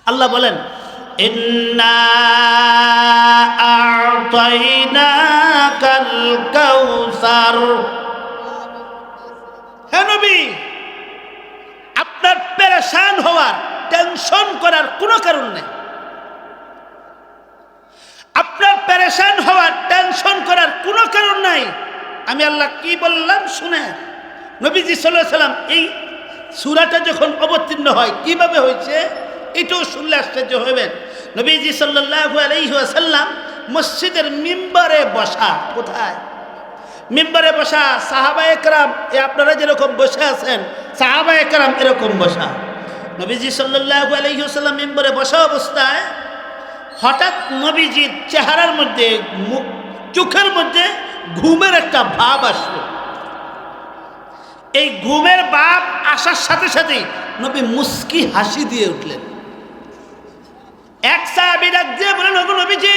আল্লাহ বলেন, ইন্না আ'তাইনাকাল কাউসার। হে নবী, আপনার পেরেশান হওয়ার, টেনশন করার কোনো কারণ নেই। আপনার পেরেশান হওয়ার, টেনশন করার কোনো কারণ নাই। আমি আল্লাহ কি বললাম শুনে, নবীজি সাল্লাল্লাহু আলাইহি ওয়াসাল্লাম এই সূরাটা যখন অবতীর্ণ হয় কিভাবে হয়েছে এটাও শুনলে আশ্চর্য হবেন। নবীজি সাল্লাল্লাহু আলাইহি ওয়াসাল্লাম মসজিদের মিম্বরে বসা। কোথায়? মিম্বরে বসা। সাহাবায়ে কেরাম আপনারা যেরকম বসে আছেন, সাহাবায়ে কেরাম এরকম বসা। নবীজি সাল্লাল্লাহু আলাইহি ওয়াসাল্লাম মিম্বরে বসা অবস্থায় হঠাৎ নবীজির চেহারার মধ্যে, চোখের মধ্যে ঘুমের একটা ভাব আসলো। এই ঘুমের ভাব আসার সাথে সাথে নবী মুস্কি হাসি দিয়ে উঠলেন। এক সাহাবী ডাক দিয়ে বলেন, ওগো নবীজি,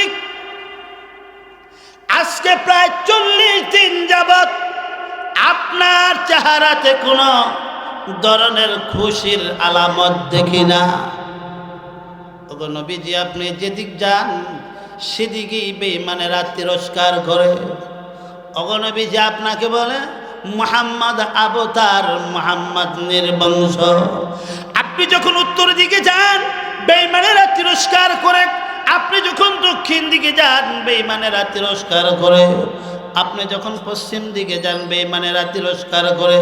আজকে প্রায় 40 দিন যাবত আপনার চেহারাতে কোনো ধরনের খুশির আলামত দেখি না। ওগো নবীজি, আপনি যেদিক যান সেদিকেই বেঈমানেরা তিরস্কার করে। ওগো নবীজি, আপনাকে বলে মুহাম্মদ আবতার, মুহাম্মদ নির্বংশ। আপনি যখন উত্তর দিকে যান বেঈমানেরা তিরস্কার করে, আপনি যখন দক্ষিণ দিকে যান বেঈমানেরা তিরস্কার করে, আপনি যখন পশ্চিম দিকে যান বেঈমানেরা তিরস্কার করে,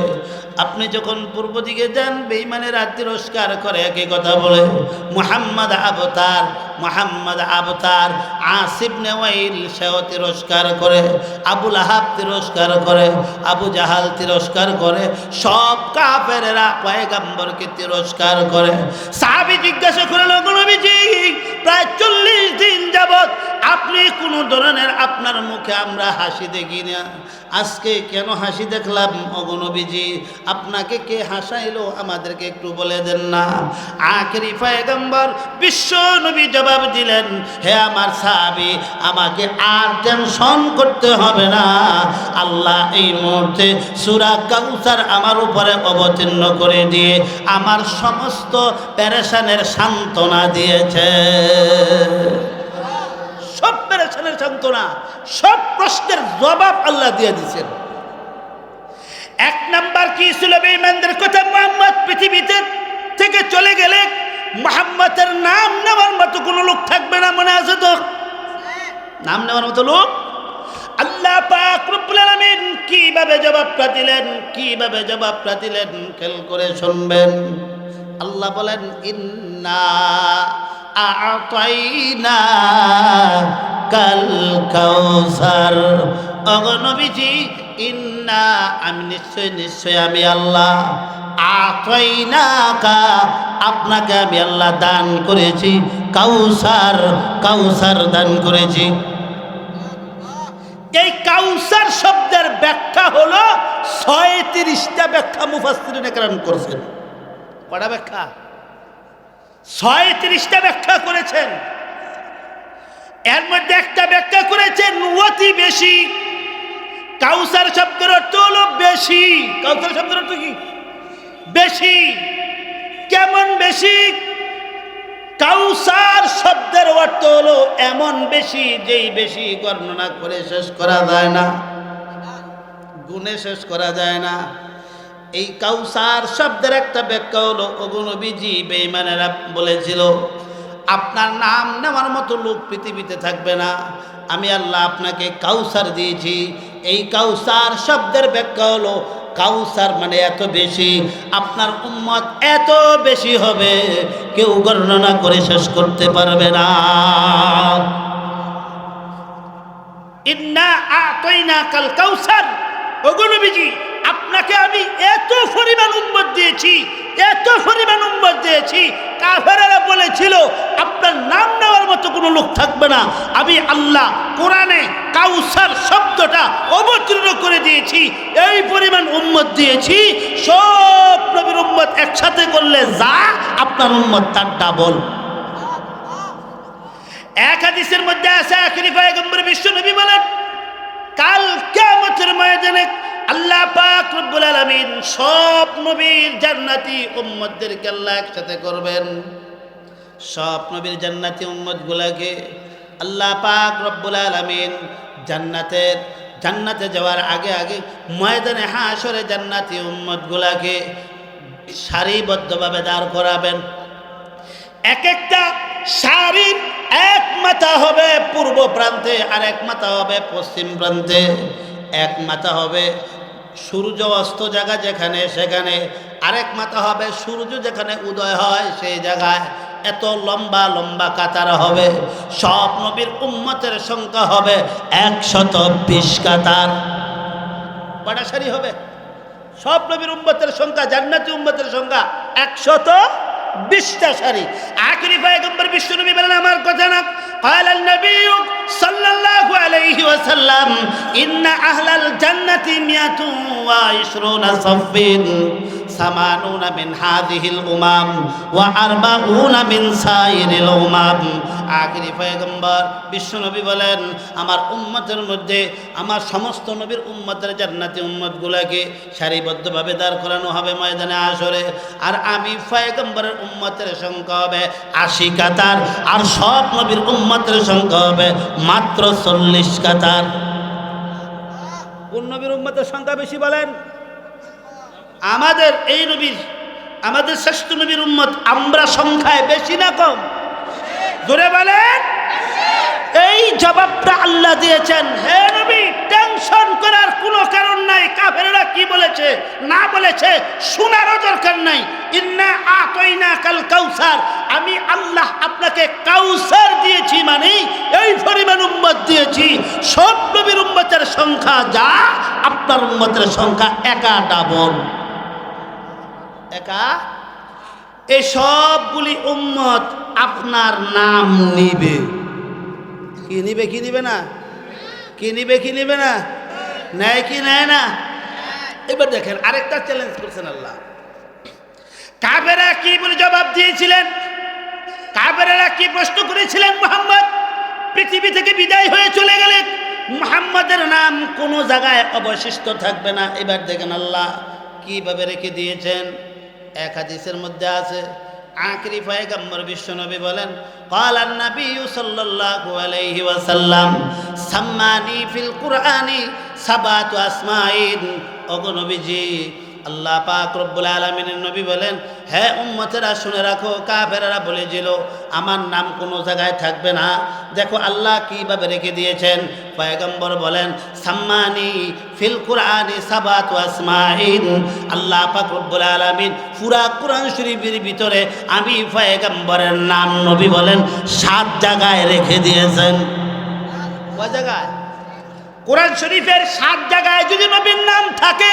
আপনি যখন পূর্ব দিকে যান বেঈমানেরা তিরস্কার করে। একই কথা বলে মুহাম্মদ আবতার, মুহাম্মদ আবতার। আসিব ইবনে ওয়াইল সেও তিরস্কার করে, আবু লাহাব তিরস্কার করে, আবু জাহাল তিরস্কার করে, সব কাফেররা পয়গম্বরকে তিরস্কার করে। সাহাবী জিজ্ঞাসা করলেন, ওগো নবীজি, প্রায় 40 দিন যাবত আপনি কোন ধরনের আপনার মুখে আমরা হাসি দেখি না, আজকে কেন হাসি দেখলাম? ওগো নবীজি, আপনাকে কে হাসাইলো আমাদেরকে একটু বলে দেন না। আখেরি পয়গম্বর বিশ্ব নবী জবাব দিলেন, হে আমার সাহাবী, আমাকে আর টেনশন করতে হবে না। আল্লাহ এই মুহূর্তে সূরা কাউসার আমার উপরে অবতীর্ণ করে দিয়ে আমার সমস্ত পেরেশানের সান্ত্বনা দিয়েছে। সব পেরেশানের সান্ত্বনা, সব প্রশ্নের জবাব আল্লাহ দিয়ে দিয়েছেন। এক নাম্বার কি ছিল বেঈমানদের কথা? মুহাম্মদ পৃথিবীতে থেকে চলে গেলে মুহাম্মদের নাম নেওয়ার মতো কোনো লোক থাকবে না। মনে আছে তো? নাম নেওয়ার মতো লোক। আল্লাহ পাক রব্বুল আলামিন কিভাবে জবাবটা দিলেন, কিভাবে জবাবটা দিলেন খেয়াল করে শুনবেন। আল্লাহ বলেন, ইন্না আ'তাইনা কাল কাউসার। ওগো নবীজি, ইন্না আমি নিশ্চয় আমি আল্লাহ, আ'তাইনাকা আপনাকে আমি আল্লাহ দান করেছি, কাউসার, কাউসার দান করেছি। এই কাউসার শব্দের ব্যাখ্যা হলো 36টা ব্যাখ্যা মুফাসসিরিনে কেরাম করেছেন। কয়টা ব্যাখ্যা? 36টা ব্যাখ্যা করেছেন। এর মধ্যে একটা ব্যাখ্যা করেছেন অতি বেশি। কাউসার শব্দের অর্থ হলো বেশি। কাউসার শব্দের অর্থ কি? বেশি। কেমন বেশি? কাউসার শব্দের অর্থ হলো এমন বেশি যেই বেশি বর্ণনা করে শেষ করা যায় না, গুণে শেষ করা যায় না। এই কাউসার শব্দের একটা ব্যাখ্যা হলো, ওগো নবীজি, বেঈমানেরা বলেছিল আপনার নাম নেওয়ার মতো লোক পৃথিবীতে থাকবে না, আমি আল্লাহ আপনাকে কাউসার দিয়েছি। এই কাউসার শব্দের ব্যাখ্যা হলো, কাউসার মানে এত বেশি, আপনার উম্মত এত বেশি হবে কেউ বর্ণনা করে শেষ করতে পারবে না। ইন্না আ'তাইনাকাল কাউসার। ওগো নবীজি, আপনাকে আমি এত পরিমাণ উম্মত দিয়েছি, এত পরিমাণ উম্মত দিয়েছি, কাফেররা বলেছিল আপনার নাম নেওয়ার মতো কোনো লোক থাকবে না। আমি আল্লাহ কোরআনে কাউসার শব্দটা অবতীর্ণ করে দিয়েছি, এই পরিমাণ উম্মত দিয়েছি, সব নবীর উম্মত একসাথে করলে যা আপনার উম্মত তার ডাবল। এক হাদিসের মধ্যে আছে, আখিরি পয়গম্বর বিশ্ব নবী বলেন, কাল কিয়ামতের ময়দানে আল্লাহ পাক রব্বুল আলামিন সব নবীর জান্নাতি উম্মতদেরকে আল্লাহ একসাথে করবেন। সব নবীর জান্নাতি উম্মত গুলাকে আল্লাহ পাক রব্বুল আলামিন জান্নাতে যাওয়ার আগে আগে ময়দানে হাশরে জান্নাতি উম্মত গুলাকে সারিবদ্ধভাবে দাঁড় করাবেন। এক একটা সারির এক মাথা হবে পূর্ব প্রান্তে, আর এক মাথা হবে পশ্চিম প্রান্তে, এক মাথা হবে সূর্য অস্ত জায়গা যেখানে সেখানে, আরেক মাথা হবে সূর্য যেখানে উদয় হয় সেই জায়গায়। এত লম্বা লম্বা কাতার হবে। সব নবীর উম্মতের সংখ্যা হবে 120 কাতার। কয়টা সারি হবে? সব নবীর উম্মতের সংখ্যা, জান্নাতি উম্মতের সংখ্যা 120টা সারি। আখেরি পয়গম্বর বিশ্বনবী বলেন আমার কথা না, قال النبي صلى الله عليه وسلم إن أهل الجنة 120 صف 80 من هذه الأمم و40 من سائر الأمم। আখেরি পয়গম্বর বিশ্বনবী বলেন আমার উম্মতের মধ্যে আমার সমস্ত নবীর উম্মতের জান্নাতি উম্মতগুলোকে সারিবদ্ধভাবে দাঁড় করানো হবে ময়দানে হাশরে। আর আমি পয়গম্বরের উম্মতের সংখ্যা হবে 80 কাতার, আর সব নবীর উম্মতের সংখ্যা হবে মাত্র 40 কাতার। কোন নবীর উম্মতের সংখ্যা বেশি বলেন? আমাদের এই নবীর, আমাদের শ্রেষ্ঠ নবীর উম্মত আমরা সংখ্যায় বেশি না কম? জোরে বলেন। এই জবাবটা আল্লাহ দিয়েছেন, হে নবী টেনশন করার কোনো কারণ নাই। কাফেররা কি বলেছে না বলেছে শোনারও দরকার নাই। ইন্না আতাইনাকাল কাউসার, আমি আল্লাহ আপনাকে কাউসার দিয়েছি, মানে এই পরিমাণ উম্মত দিয়েছি। সব নবীর উম্মতের সংখ্যা যা, আপনার উম্মতের সংখ্যা একা ডাবল, একা। এই সবগুলি উম্মত আপনার নাম নিবে। কি নিবে কি নিবে না? কি নিবে কি নিবে না? নেয় কি নেয় না? এবার দেখেন আরেকটা চ্যালেঞ্জ করছেন আল্লাহ। কাফেররা কি বলে জবাব দিয়েছিলেন? কাফেররা কি প্রশ্ন করেছিলেন? মুহাম্মদ পৃথিবী থেকে বিদায় হয়ে চলে গেলেন, মুহাম্মাদের নাম কোনো জায়গায় অবশিষ্ট থাকবে না। এবার দেখেন আল্লাহ কিভাবে রেখে দিয়েছেন। এক হাদিসের মধ্যে আছে, আখেরি পয়গম্বর বিশ্বনবী বলেন, ক্বালা নবী সাল্লাল্লাহু আলাইহি ওয়াসাল্লাম সাম্মানি ফিল কুরআনি সাবাতু আসমাইন। ওগো নবীজি, আল্লাহ পাক রব্বুল আলামিনের নবী বলেন, হে উম্মতেরা শুনে রাখো, কাফেররা বলেছিল আমার নাম কোনো জায়গায় থাকবে না। দেখো আল্লাহ কিভাবে রেখে দিয়েছেন। পয়গম্বর বলেন সাম্মানি ফিল কুরআনি সাবাতু আসমাইন। আল্লাহ পাক রব্বুল আলামিন পুরা কুরআন শরীফের ভিতরে আমি পয়গম্বরের নাম নবী বলেন 7 জায়গায় রেখে দিয়েছেন। কয় জায়গায়? কুরআন শরীফের 7 জায়গায় যদি নবীর নাম থাকে,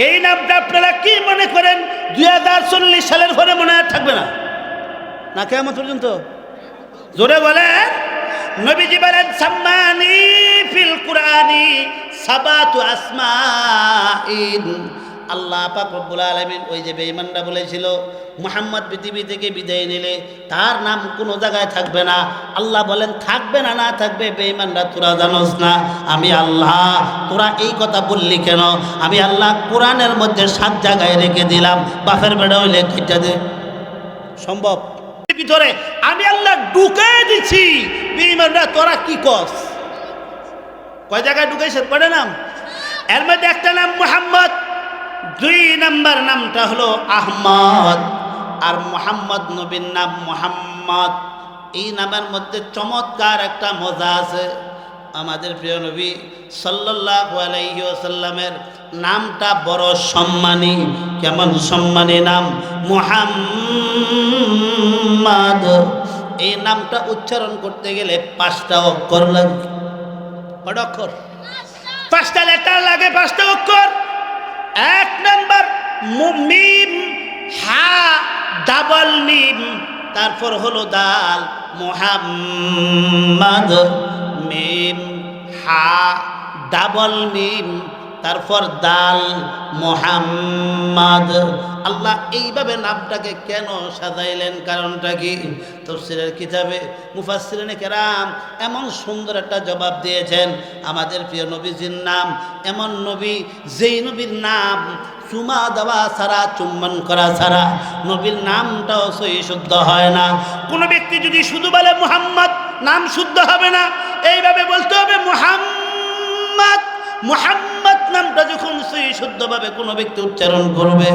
এই নামটা আপনারা কি মনে করেন 2040 সালের পরে মনে থাকবে না? না কিয়ামত পর্যন্ত? জোরে বলেন। নবীজি বলেন সাম্মানি ফিল কুরআনি সাবাতু আসমাইন। আল্লাহ পাক রব্বুল আলামিন ওই যে বেঈমানরা বলেছিল মুহাম্মদ পৃথিবী থেকে বিদায় নিলে তার নাম কোনো জায়গায় থাকবে না, আল্লাহ বলেন থাকবে না, না থাকবে। বেঈমানরা তোরা জানোস না আমি আল্লাহ, তোরা এই কথা বললি কেন? আমি আল্লাহ কোরআনের মধ্যে 7 জায়গায় রেখে দিলাম। বাপের বেড়া হইলে কেটে দে সম্ভব? ভিতরে আমি আল্লাহ ঢুকে দিছি। বেঈমানরা তোরা কি কস? কয় জায়গায় ঢুকাইছে? পড়ে নাম। এর মধ্যে একটা নাম মুহাম্মদ, 2 নম্বর নামটা হলো আহমদ। আর মুহাম্মদ নবীর নাম মুহাম্মদ। এই নামের মধ্যে চমৎকার একটা মজা আছে। আমাদের প্রিয় নবী সাল্লাল্লাহু আলাইহি ওয়াসাল্লামের নামটা বড় সম্মানী। কেমন সম্মানী নাম? মুহাম্মদ। এই নামটা উচ্চারণ করতে গেলে 5টা অক্ষর লাগে। কত অক্ষর? 5টা লেটার লাগে, 5টা অক্ষর। 1 নম্বর মিম, হা, ডাবল মিম, তারপর হলো দাল। মুহাম্মদ, মিম, হা, ডাবল মিম, তারপর দাল, মুহাম্মদ। আল্লাহ এইভাবে নামটাকে কেন সাজাইলেন? কারণটা কি? তাফসীরের কিতাবে মুফাসসিরিনে কেরাম এমন সুন্দর একটা জবাব দিয়েছেন। আমাদের প্রিয় নবীজির নাম এমন নবী, যেই নবীর নাম চুমা দেওয়া ছাড়া, চুম্বন করা ছাড়া নবীর নামটাও সহি শুদ্ধ হয় না। কোনো ব্যক্তি যদি শুধু বলে মুহাম্মদ, নাম শুদ্ধ হবে না। এইভাবে বলতে হবে মুহাম্মদ। মুহাম্মদ নামটা যখন সহি শুদ্ধভাবে কোনো ব্যক্তি উচ্চারণ করবে,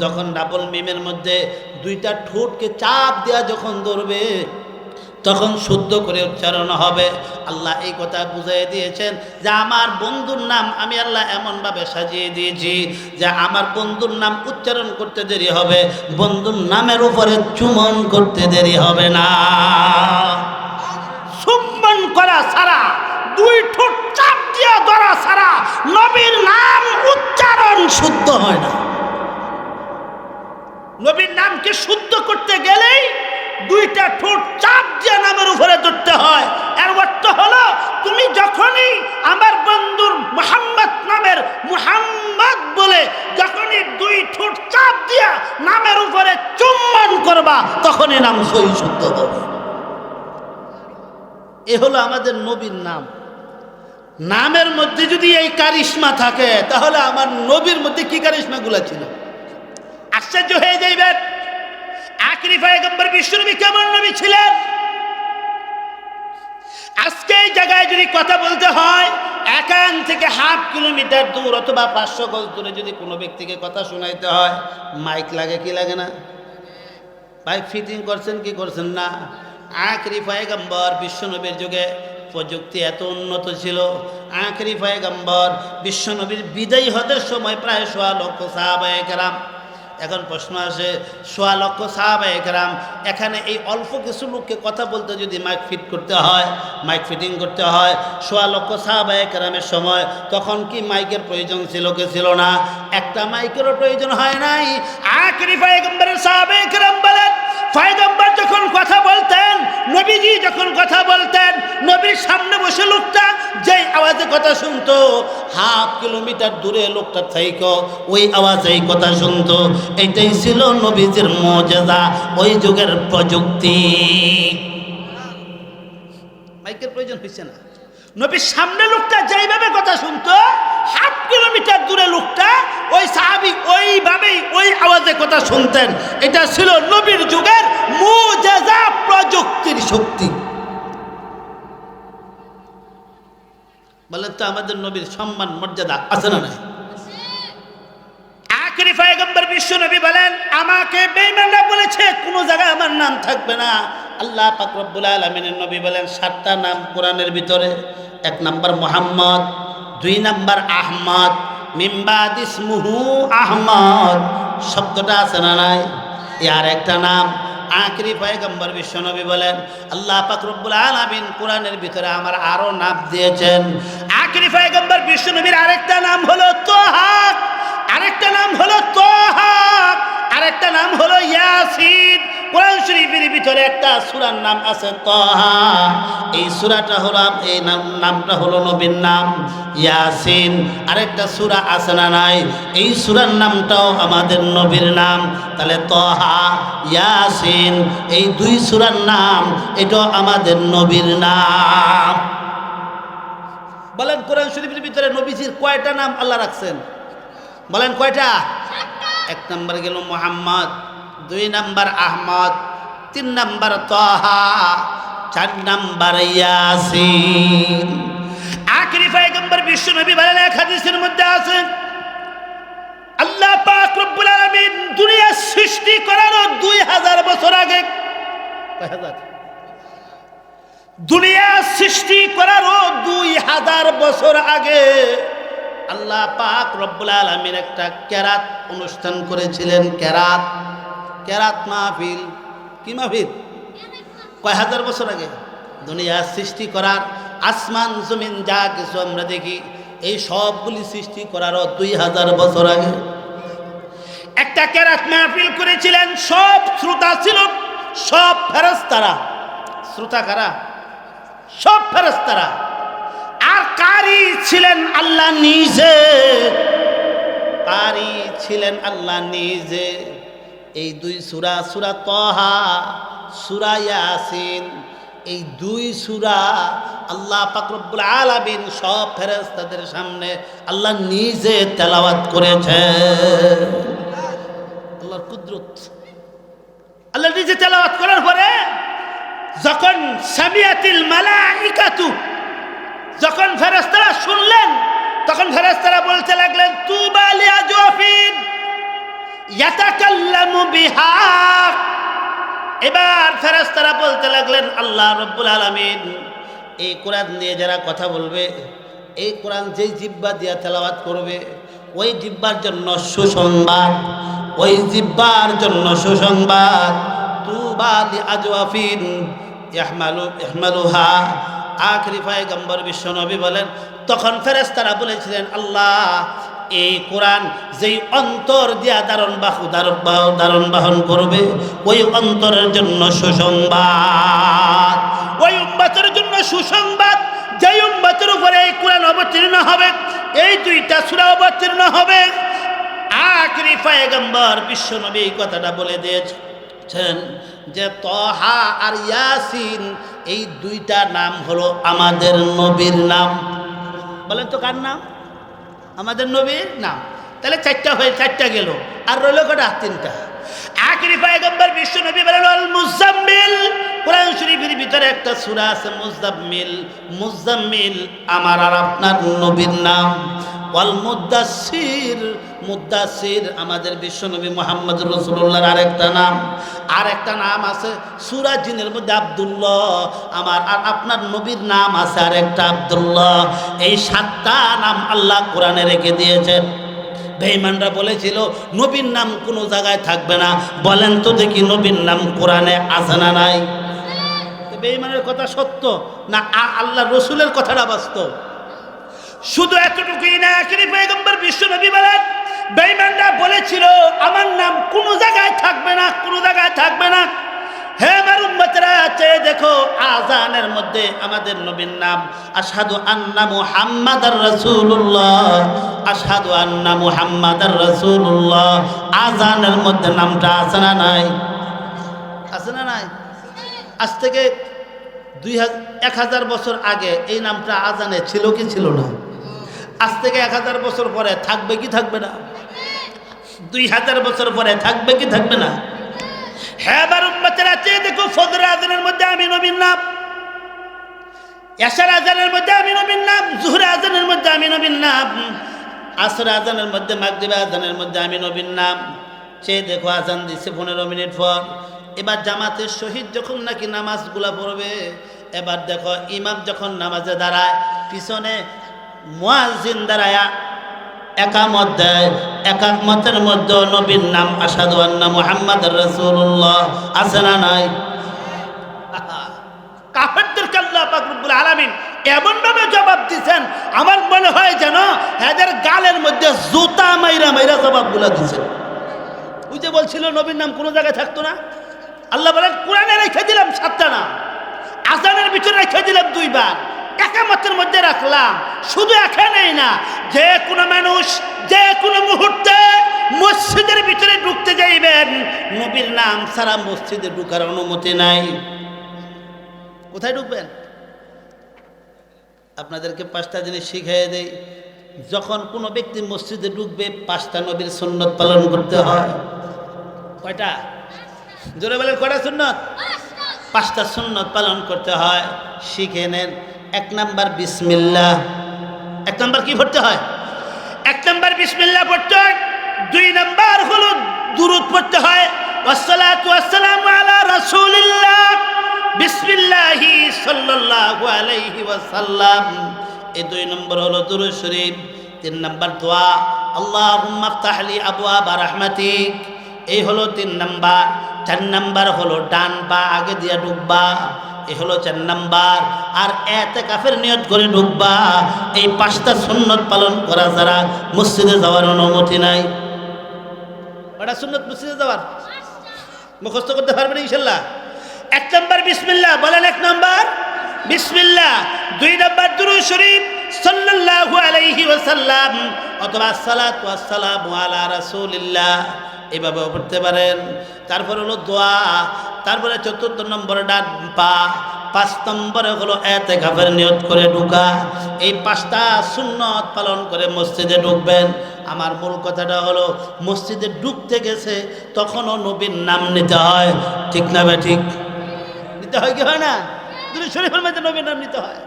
যখন ডাবল মিমের মধ্যে দুইটা ঠোঁটকে চাপ দেওয়া যখন ধরবে, তখন শুদ্ধ করে উচ্চারণ হবে। আল্লাহ এই কথা বুঝিয়ে দিয়েছেন যে আমার বন্ধুর নাম আমি আল্লাহ এমনভাবে সাজিয়ে দিয়েছি যে আমার বন্ধুর নাম উচ্চারণ করতে দেরি হবে, বন্ধুর নামের উপরে চুম্বন করতে দেরি হবে না। চুম্বন করা ছাড়া, দুই ঠোঁট চাপ দিয়ে ধরা ছাড়া নবীর নাম উচ্চারণ শুদ্ধ হয় না। নবীর নামকে শুদ্ধ করতে গেলেই দুইটা ঠোঁট চাপ দিয়ে নামের উপরে ধরতে হয়। এর অর্থ হলো তুমি যখনই আমার বন্ধুর মুহাম্মদ নামের মুহাম্মদ বলে যখনই দুই ঠোঁট চাপ দিয়া নামের উপরে চুম্বন করবা, তখনই নাম সহি শুদ্ধ হবে। এ হলো আমাদের নবীর নাম। নামের মধ্যে যদি এই কারিশমা থাকে, তাহলে আমার নবীর মধ্যে কি কারিশমাগুলো ছিল আশ্চর্য হয়ে যাইবেন। আখেরি পয়গম্বর বিশ্বনবী কেমন নবী ছিলেন? আজকে এই জায়গায় যদি কথা বলতে হয়, এখান থেকে 1/2 কিলোমিটার দূর অথবা 500 গজ দূরে যদি কোনো ব্যক্তিকে কথা শোনাইতে হয়, মাইক লাগে কি লাগে না? মাইক ফিটিং করছেন কি করছেন না? আখেরি পয়গম্বর বিশ্বনবীর যুগে প্রযুক্তি এত উন্নত ছিল। আখেরি পয়গম্বর বিশ্বনবীর বিদায় হতে সময় প্রায় 1.25 লক্ষ সাহাবায়ে কেরাম। এখন প্রশ্ন আসে, 1.25 লক্ষ সাহাবায়ে কেরাম, এখানে এই অল্প কিছু লোককে কথা বলতে যদি মাইক ফিট করতে হয়, মাইক ফিটিং করতে হয় 1.25 লক্ষ সাহাবায়ে কেরামের সময়, তখন কি মাইকের প্রয়োজন ছিল কি ছিল না? একটা মাইকেরও প্রয়োজন হয় নাই। আখেরি পয়গম্বরের সাহাবায়ে কেরাম বলেন, পয়গম্বর যখন কথা বলতেন, নবীজি যখন কথা বলতেন, নবীর সামনে বসে লোকটা যেই আওয়াজে কথা শুনতো, 1/2 কিলোমিটার দূরে লোকটা থেকে ওই আওয়াজেই কথা শুনতো। এটাই ছিল নবীজির মুজিজা, ওই যুগের প্রযুক্তি। মাইকের প্রয়োজন হয়েছে না। নবীর সামনে লোকটা যেইভাবে কথা শুনতো, 1/2 কিলোমিটার দূরে লোকটা ওই সাহাবী ওইভাবেই ওই আওয়াজে কথা শুনতেন। এটা ছিল নবীর যুগের মুজিজা, প্রযুক্তির শক্তি। বলেন তো আমাদের নবীর সম্মান মর্যাদা আছে না নাই? আখেরি পয়গম্বর বিশ্বনবী বলেন, আমাকে বেঈমানরা বলেছে কোন জায়গায় আমার নাম থাকবে না। আল্লাহ পাক রব্বুল আলামিনের নবী বলেন 7টা নাম কোরআনের ভিতরে। 1 নাম্বার মুহাম্মদ, 2 নাম্বার আহমদ, মিন বাদ ইসমুহু আহমদ, শব্দটা আছে না নাই? আর একটা নাম আখেরি পয়গম্বর বিশ্বনবী বলেন, আল্লাহ পাক রব্বুল আলামিন কোরআনের ভিতরে আমার আরো নাম দিয়েছেন। আখেরি পয়গম্বর বিশ্বনবীর আরেকটা নাম হলো তোহা, আরেকটা নাম হলো তোহা, আরেকটা নাম হলো ইয়াসিন। কোরআন শরীফের ভিতরে একটা সূরার নাম আছে তোহা। এই সূরাটা হলো, এই নামটা হলো নবীর নাম ইয়াসিন। আরেকটা সূরা আছে না নাই? এই সূরার নামটাও আমাদের নবীর নাম। তাহলে তোহা, ইয়াসিন, এই 2 সূরার নাম, এটাও আমাদের নবীর নাম। বলেন কোরআন শরীফের ভিতরে নবীজির কয়টা নাম আল্লাহ রাখছেন? বলেন কয়টা? 1 নাম্বার গেল Muhammad, 2 number Ahmad, 3 number Taha, 4 number Yasin. আখেরি পয়গম্বর বিশ্বনবী বলেন, এক হাদিসের মধ্যে আছে, আল্লাহ পাক রব্বুল আলামিন দুনিয়া সৃষ্টি করার 2000 বছর আগে, দুনিয়া সৃষ্টি করার 2000 বছর আগে আল্লাহ পাক রব্বুল আলামিন একটা কেরাত অনুষ্ঠান করেছিলেন। কেরাত, কেরাত মাহফিল। কি মাহফিল? কয় হাজার বছর আগে? দুনিয়া সৃষ্টি করার, আসমান জমিন যা কিছু আমরা দেখি, এই সবগুলি সৃষ্টি করার 2000 বছর আগে একটা কেরাত মাহফিল করেছিলেন। সব শ্রোতা ছিল, সব ফেরেশতারা। শ্রোতা কারা? সব ফেরেশতারা। আর কারি ছিলেন আল্লাহ নিজে, কারি ছিলেন আল্লাহ নিজে। এই 2 সূরা, সূরা তোহা, সূরা ইয়াসিন, এই দুই সূরা আল্লাহ পাক রব্বুল আলামিন সব ফেরেশতাদের সামনে আল্লাহ নিজে তেলাওয়াত করেছেন। আল্লাহর কুদরত, আল্লাহ নিজে তেলাওয়াত করার পরে যখন সামিয়াতিল মালাইকাতু, যখন ফেরেশতারা শুনলেন তখন ফেরেশতারা বলতে লাগলেন তুবা লিআজওয়াফিন ইয়াতাকাল্লামু বিহা। এবার ফেরেশতারা বলতে লাগলেন আল্লাহ রাব্বুল আলামিন এই কোরআন দিয়ে যারা কথা বলবে, এই কোরআন যেই জিহ্বা দিয়ে তেলাওয়াত করবে, ওই জিহ্বার জন্য সুসংবাদ, ওই জিহ্বার জন্য সুসংবাদ। তুবা লিআজওয়াফিন ইহমালুহা। আখরি পয়গম্বর বিশ্বনবী বলেন তখন ফেরেশতারা বলেছিলেন আল্লাহ এই কোরআন যেই অন্তর দিয়া ধারণ বহন করবে ওই অন্তরের জন্য সুসংবাদ, ওই উম্মতের জন্য সুসংবাদ। যেই উম্মতের উপরে এই কোরআন অবতীর্ণ হবে, এই দুইটা সূরা অবতীর্ণ হবে। আখরি পয়গম্বর বিশ্বনবী এই কথাটা বলে দিয়েছেন যে তহা আর ইয়াসিন এই দুইটা নাম হলো আমাদের নবীর নাম। বলেন তো কার নাম? আমাদের নবীর নাম। তাহলে চারটা হয়ে চারটা গেল, আর রইল কটা? তিনটা। আখরি পয়গম্বর বিশ্বনবী বলেন আল মুজাম্মিল। কোরআন শরীফের ভিতরে একটা সূরা আছে মুজাম্মিল। মুজাম্মিল আমার আর আপনার নবীর নাম। ওয়াল মুদাসসির, মুদাসসির আমাদের বিশ্বনবী মুহাম্মদ রাসূলুল্লাহর আরেকটা নাম। আরেকটা নাম আছে সূরা জিনের মধ্যে আব্দুল্লাহ, আমার আর আপনার নবীর নাম আছে আরেকটা আব্দুল্লাহ। এই সাতটা নাম আল্লাহ কোরআনে রেখে দিয়েছেন। বেঈমানরা বলেছিল নবীর নাম কোনো জায়গায় থাকবে না। বলেন তো দেখি নবীর নাম কোরআনে আছে না নাই? বেঈমানের কথা সত্য না আল্লাহ রসুলের কথাটা বাস্তব? শুধু এতটুকুই না, আখেরি পয়গম্বর বিশ্বনবী বলেন বেঈমানরা বলেছিল আমার নাম কোনো জায়গায় থাকবে না, কোনো জায়গায় থাকবে না। হে আমার উম্মতরা, চেয়ে দেখো আযানের মধ্যে আমাদের নবীর নাম আশহাদু আন্না মুহাম্মাদার রাসূলুল্লাহ, আশহাদু আন্না মুহাম্মাদার রাসূলুল্লাহ। আযানের মধ্যে নামটা আছে না নাই? আছে না নাই? আজ থেকে 1000 বছর আগে এই নামটা আযানে ছিল কি ছিল না? আজ থেকে 1000 বছর পরে থাকবে কি থাকবে না? 2000 বছর পরে থাকবে কি থাকবে না? হ্যাঁ আমার উম্মতেরা, চেয়ে দেখো ফজর আযানের মধ্যে আমি নবীর নাম, এশার আযানের মধ্যে আমি নবীর নাম, জোহর আযানের মধ্যে আমি নবীর নাম, আসর আযানের মধ্যে, মাগরিব আযানের মধ্যে আমি নবীর নাম। চেয়ে দেখো আযান দিছে 15 মিনিট পর। এবার জামাতের শহীদ যখন নাকি নামাজগুলা পড়বে, এবার দেখো ইমাম যখন নামাজে দাঁড়ায়, পিছনে মুয়াজ্জিন দাঁড়ায়া একামত দেয়। একামতের মধ্যে নবীর নাম আশহাদু আন্না মুহাম্মাদার রাসূলুল্লাহ আছে না নাই? কাফেরদেরকে আল্লাহ পাক রব্বুল আলামিন এমন ভাবে জবাব দিয়েছেন, আমার মনে হয় যেন এদের গালের মধ্যে জুতা মাইরা মাইরা জবাবগুলো দিয়েছেন। ওই যে বলছিল নবীর নাম কোনো জায়গায় থাকতো না, আল্লাহ বলেন কোরআনে রেখে দিলাম 7টা নাম, আযানের ভিতরে রেখে দিলাম 2 বার, একামতের মধ্যে রাখলাম। শুধু এখানেই না, যে কোনো মানুষ যে কোনো মুহূর্তে মসজিদের ভিতরে ঢুকতে যাইবেন, নবীর নাম ছাড়া মসজিদে ঢুকার অনুমতি নাই। কোথায় ঢুকবেন? আপনাদেরকে 5টা জিনিস শিখিয়ে দেই। যখন কোনো ব্যক্তি মসজিদে ঢুকবে 5টা নবীর সুন্নত পালন করতে হয়। কয়টা? জোরে বলেন কয়টা সুন্নত? 5টা সুন্নত পালন করতে হয়। শিখে নেন। 1 নাম্বার বিসমিল্লাহ। 1 নাম্বার কি পড়তে হয়? 1 নাম্বার বিসমিল্লাহ পড়তে হয়। 2 নাম্বার হলো দুরূদ পড়তে হয়। ওয়াসসালাতু ওয়াসসালামু আলা রাসূলিল্লাহ বিসমিল্লাহি সাল্লাল্লাহু আলাইহি ওয়াসাল্লাম। এই 2 নম্বর হলো দুরূদ শরীফ। 3 নাম্বার দোয়া আল্লাহুম্মা ইফতাহলি আবওয়াবা রাহমাতিক। এই হলো 3 নাম্বার। 4 নাম্বার হলো ডান পা আগে দিয়া ঢুকবা, এই হলো 4 নাম্বার। আর ইতিকাফের নিয়ত করে ঢুকবা। এই 5টা সুন্নত পালন করা ছাড়া মসজিদে যাওয়ার অনুমতি নাই। কয়টা সুন্নত মসজিদে যাওয়ার? মুখস্থ করতে পারবেন ইনশাআল্লাহ? 1 নাম্বার বিসমিল্লাহ বলেন। 1 নাম্বার বিসমিল্লাহ। 2 নাম্বার দুরূদ শরীফ সাল্লাল্লাহু আলাইহি ওয়াসাল্লাম অথবা সালাতু ওয়াসসালামু আলা রাসূলিল্লাহ, এভাবে পড়তে পারেন। তারপর হলো দোয়া। তারপরে 4 নম্বর ডান পা, 5 নম্বরে হলো ইতিকাফের নিয়ত করে ঢোকা। এই 5টা সুন্নত পালন করে মসজিদে ঢুকবেন। আমার মূল কথাটা হলো মসজিদে ঢুকতে গেছে তখনও নবীর নাম নিতে হয়, ঠিক না বে ঠিক? নিতে হয় কি হয় না? দুরূদ শরীফের মধ্যে নবীর নাম নিতে হয়।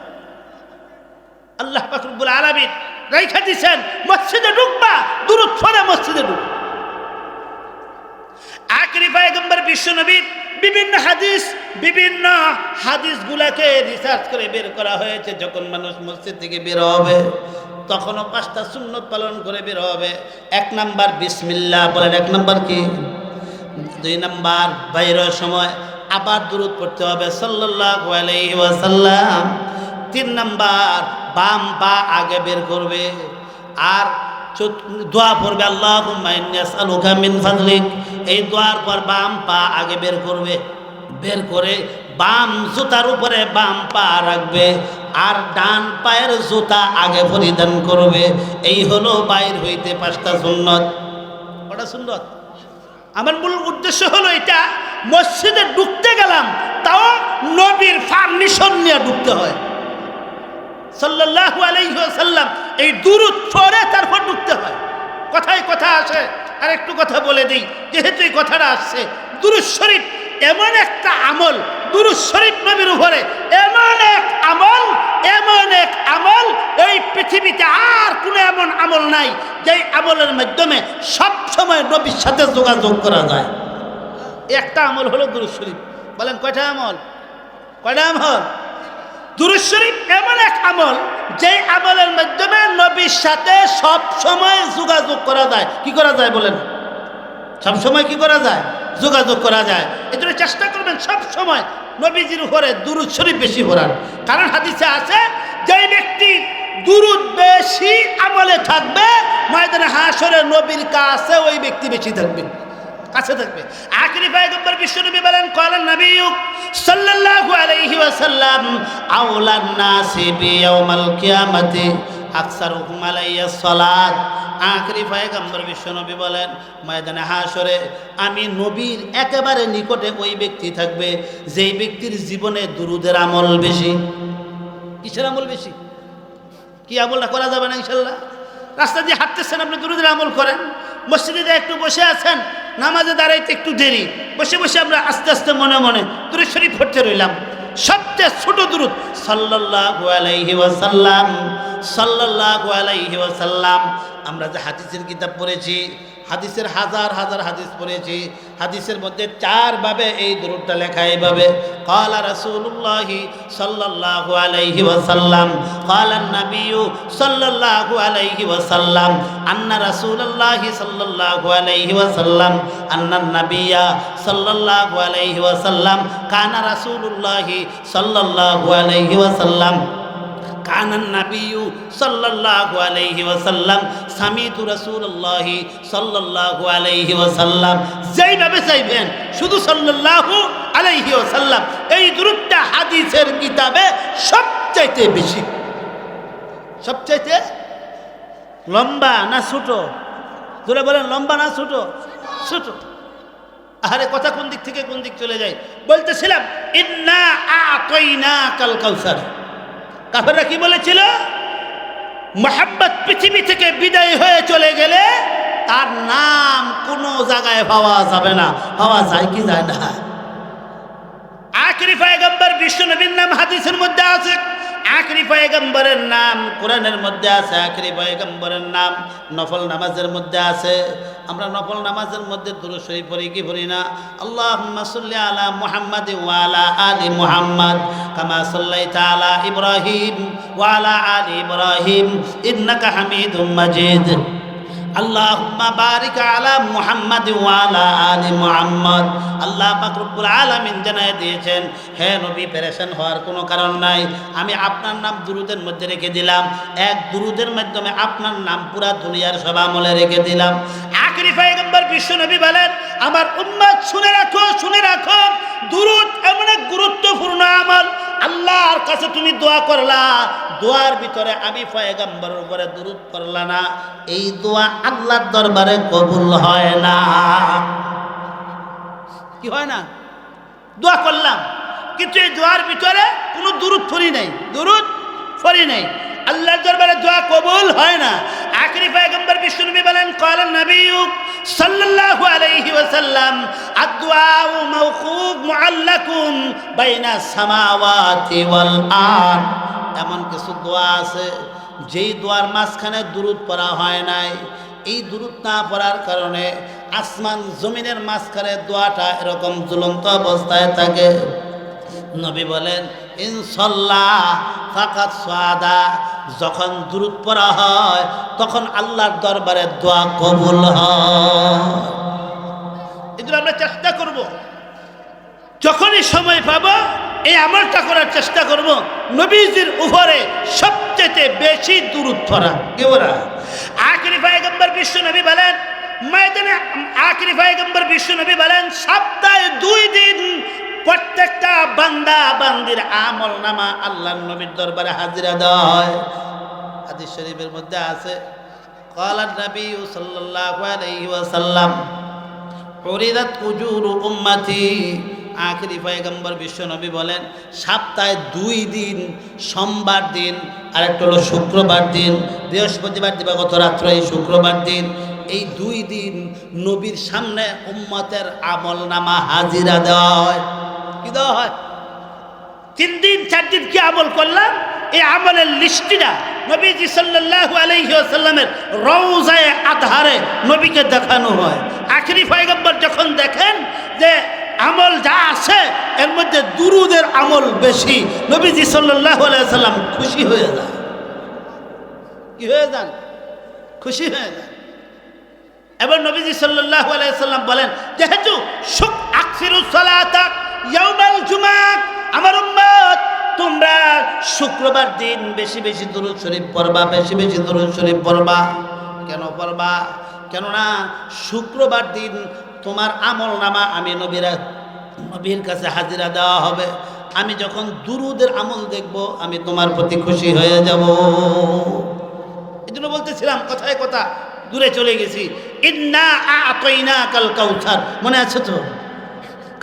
আল্লাহ পাক রব্বুল আলামিন রাইখা দিয়েছেন মসজিদে ঢুকবা দুরূদ পড়ে মসজিদে ঢুক। আখেরি পয়গম্বর বিশ্ব নবী বিভিন্ন হাদিসগুলোকে রিসার্চ করে বের করা হয়েছে। যখন মানুষ মসজিদ থেকে বের হবে তখনও 5টা সুন্নত পালন করে বের হবে। 1 নাম্বার বিসমিল্লাহ বলেন। 1 নাম্বার কি? 2 নাম্বার বাইরের সময় আবার দুরূদ পড়তে হবে সাল্লাল্লাহু আলাইহি ওয়াসাল্লাম। 3 নাম্বার বাম পা আগে বের করবে আর দোয়া পড়বে আল্লাহুম্মা ইন্নী আসআলুকা মিন ফাদলিক। এই দোয়ার পর বাম পা আগে বের করবে, বের করে বাম জুতার উপরে বাম পা রাখবে আর ডান পায়ের জুতা আগে পরিধান করবে। এই হলো বাইর হইতে 5টা সুন্নত। কটা সুন্নত? আমার মূল উদ্দেশ্য হলো এটা, মসজিদে ঢুকতে গেলাম তাও নবীর পারমিশন নিয়ে ঢুকতে হয় সাল্লাল্লাহু আলাইহি ওয়াসাল্লাম। এই দুরূদ পড়ে তারপর ঢুকতে হয়। কথায় কথা আসে, আর একটু কথা বলে দিই যেহেতু এই কথাটা আসছে। দুরূদ শরীফ এমন একটা আমল, দুরূদ শরীফ নবীর উপরে এমন এক আমল এই পৃথিবীতে আর কোনো এমন আমল নাই যেই আমলের মাধ্যমে সব সময় নবীর সাথে যোগাযোগ করা যায়। একটা আমল হলো দুরূদ শরীফ। বলেন কয়টা আমল? কয়টা আমল? দুরূদ শরীফ এমন এক আমল যেই আমলের মাধ্যমে নবীর সাথে সব সময় যোগাযোগ করা যায়। কি করা যায় বলেন? সব সময় কি করা যায়? যোগাযোগ করা যায়। এজন্য চেষ্টা করবেন সব সময় নবীজির উপরে দুরূদ শরীফ বেশি পড়ার। কারণ হাদিসে আছে যে ব্যক্তি দুরূদ বেশি আমলে থাকবে ময়দানে হাশরে নবীর কাছে ওই ব্যক্তি বেশি থাকবে, কাছে থাকবে। আখেরি পয়গম্বর বিশ্বনবী বলেন ক্বালান নবী সাল্লাল্লাহু আলাইহি ওয়াসাল্লাম আওলান নাসি বিয়াউমাল কিয়ামাতি আকসারুহুম আলাইয়া সালাত। আখেরি পয়গম্বর বিশ্বনবী বলেন ময়দানে হাশরে আমি নবীর একেবারে নিকটে ওই ব্যক্তি থাকবে যেই ব্যক্তির জীবনে দুরূদের আমল বেশি। কিসের আমল বেশি? কি আমলটা করা যাবে না ইনশাআল্লাহ? রাস্তা দিয়ে হাঁটতেছেন আপনি দুরূদের আমল করেন। মসজিদে একটু বসে আছেন, নামাজে দাঁড়াইতে একটু দেরি, বসে বসে আমরা আস্তে আস্তে মনে মনে দুরূদ শরীফ পড়তে রইলাম। সবচেয়ে ছোট দুরূদ সাল্লাল্লাহু আলাইহি ওয়াসাল্লাম, সাল্লাল্লাহু আলাইহি ওয়াসাল্লাম। আমরা যে হাদিসের কিতাব পড়েছি, হাদিসের হাজার হাজার হাদিস পড়েছি, হাদিসের মধ্যে 4 ভাবে এই দুরূদটা লেখা এইভাবে ক্বালা রাসূলুল্লাহি সাল্লাল্লাহু আলাইহি ওয়াসাল্লাম ক্বালান নাবিয়্যু সাল্লাল্লাহু আলাইহি ওয়াসাল্লাম আন্না রাসূলুল্লাহি সাল্লাল্লাহু আলাইহি ওয়াসাল্লাম আন্নান নাবিয়্যা সাল্লাল্লাহু আলাইহি ওয়াসাল্লাম কানা রাসূলুল্লাহি সাল্লাল্লাহু আলাইহি ওয়াসাল্লাম কানান নাবিয়্যু সাল্লাল্লাহু আলাইহি ওয়াসাল্লাম সামিতু রাসূলুল্লাহি সাল্লাল্লাহু আলাইহি ওয়াসাল্লাম। যেইভাবে চাইবেন শুধু সাল্লাল্লাহু আলাইহি ওয়াসাল্লাম। এই দুরূদটা হাদিসের কিতাবে সবচাইতে বেশি। সবচাইতে লম্বা না ছোট? জোরে বলেন লম্বা না ছোট? ছোট। আরে কথা কোন দিক থেকে কোন দিক চলে যায়। বলতেছিলাম ইন্না আ'তাইনাকাল কাউসার। কাফেররা কি বলেছিল? মুহাম্মদ পৃথিবী থেকে বিদায় হয়ে চলে গেলে তার নাম কোনো জায়গায় পাওয়া যাবে না। পাওয়া যায় কি যায় না? আখেরি পয়গম্বর বিশ্বনবীর নাম হাদিসের মধ্যে আছে, আখেরি পয়গম্বরের নাম কোরআনের মধ্যে আছে, আখেরি পয়গম্বরের নাম নফল নামাজের মধ্যে আছে। আমরা নফল নামাজের মধ্যে দুরূদ শরীফ পড়ি কি পড়ি না? আল্লাহুম্মা সাল্লি আলা মুহাম্মাদ ওয়া আলা আলি মুহাম্মাদ কামা সাল্লাইতা আলা ইব্রাহিম ওয়া আলা আলি ইব্রাহিম ইন্নাকা হামিদুম মাজিদ। আল্লাহুম্মা বারিক আলা মুহাম্মাদ ওয়া আলা আলি মুহাম্মাদ। আল্লাহ পাক রব্বুল আলামিন জানায় দিয়েছেন, হে নবী পেরেশান হওয়ার কোনো কারণ নাই, আমি আপনার নাম দুরূদের মধ্যে রেখে দিলাম। এক দুরূদের মাধ্যমে আপনার নাম পুরা দুনিয়ার সব আমলে রেখে দিলাম। আখেরি পয়গম্বর বিশ্ব নবী বলেন, আমার উম্মত শুনে রাখো, শুনে রাখো, দুরূদ এমন এক গুরুত্বপূর্ণ আমল। আল্লাহর কাছে তুমি দোয়া করলা, দোয়ার ভিতরে আমি পয়গম্বরের উপরে দুরূদ পড়লা না, এই দোয়া আল্লাহর দরবারে কবুল হয় না। কি হয় না? দোয়া করলাম কিন্তু এই দোয়ার ভিতরে কোনো দুরূদ ফরি নাই, দুরূদ ফরি নাই। আল্লাহর দরবারে দোয়া কবুল হয় না। আখেরি পয়গম্বর বিশ্বনবী বলেন, ক্বালা নবী সাল্লাল্লাহু আলাইহি ওয়াসাল্লাম, আদ-দুআউ মাওকুফ মুআল্লাকুন বাইনা সামাওয়াতি ওয়াল আরদ। এমন কিছু দোয়া আছে যেই দোয়ার মাঝখানে দুরূদ পড়া হয় নাই। এই দুরূদ না পড়ার কারণে আসমান জমিনের মাঝখানে দোয়াটা এরকম ঝুলন্ত অবস্থায় থাকে। নবী বলেন, ইনশাল্লাহ ফাকাত সাদা, যখন দুরূদ পড়া হয় তখন আল্লাহর দরবারে দোয়া কবুল হয়। এজন্য আমরা চেষ্টা করব, যখনই সময় পাবো এই আমলটা করার চেষ্টা করব, নবীজির উপরে সবচেয়ে বেশি দুরূদ পড়া। কি বলা? আখেরি পয়গম্বর বিশ্বনবী বলেন, ময়দানে আখেরি পয়গম্বর বিশ্বনবী বলেন, সপ্তাহে 2 দিন প্রত্যেকটা বান্দা বান্দির আমল নামা আল্লাহর নবীর দরবারে হাজিরা দেওয়া হয়। হাদিস শরীফের মধ্যে আছে, ক্বালা নবী সাল্লাল্লাহু আলাইহি ওয়াসাল্লাম, উরিদাত উজুরু উম্মতি। আখেরি পয়গম্বর বিশ্বনবী বলেন, সপ্তাহে 2 দিন, সোমবার দিন আর একটা হলো শুক্রবার দিন, বৃহস্পতিবার দিবাগত রাত্রে এই শুক্রবার দিন, এই 2 দিন নবীর সামনে উম্মতের আমল নামা হাজিরা দেওয়া হয়। কি দেওয়া হয়? 3 দিন 4 দিন কি আমল করলাম, এই আমলের লিস্টিটা নবীজি সাল্লাল্লাহু আলাইহি ওয়াসাল্লামের রওজায়ে আতহারে নবীকে দেখানো হয়। আখেরি পয়গম্বর যখন দেখেন যে আমল যা আছে এর মধ্যে দুরূদের আমল বেশি, নবীজি সাল্লাল্লাহু আলাইহি ওয়াসাল্লাম খুশি হয়ে যান। কি হয়ে যান? খুশি হয়ে যান। এবার নবীজি সাল্লাল্লাহু আলাইহি ওয়াসাল্লাম বলেন, যেহেতু আকসিরুস সালাতা ইয়াউমাল জুমআহ, আমার উম্মত তোমরা শুক্রবার দিন বেশি বেশি দুরূদ শরীফ পড়বা, বেশি বেশি দুরূদ শরীফ পড়বা। কেন পড়বা? কেননা শুক্রবার দিন তোমার আমল নামা আমি নবীর কাছে হাজিরা দেওয়া হবে। আমি যখন দুরূদের আমল দেখব আমি তোমার প্রতি খুশি হয়ে যাব। এই জন্য বলতেছিলাম, কথায় কথা দূরে চলে গেছি, ইন্না আ'তাইনাকাল কাউসার, মনে আছে তো?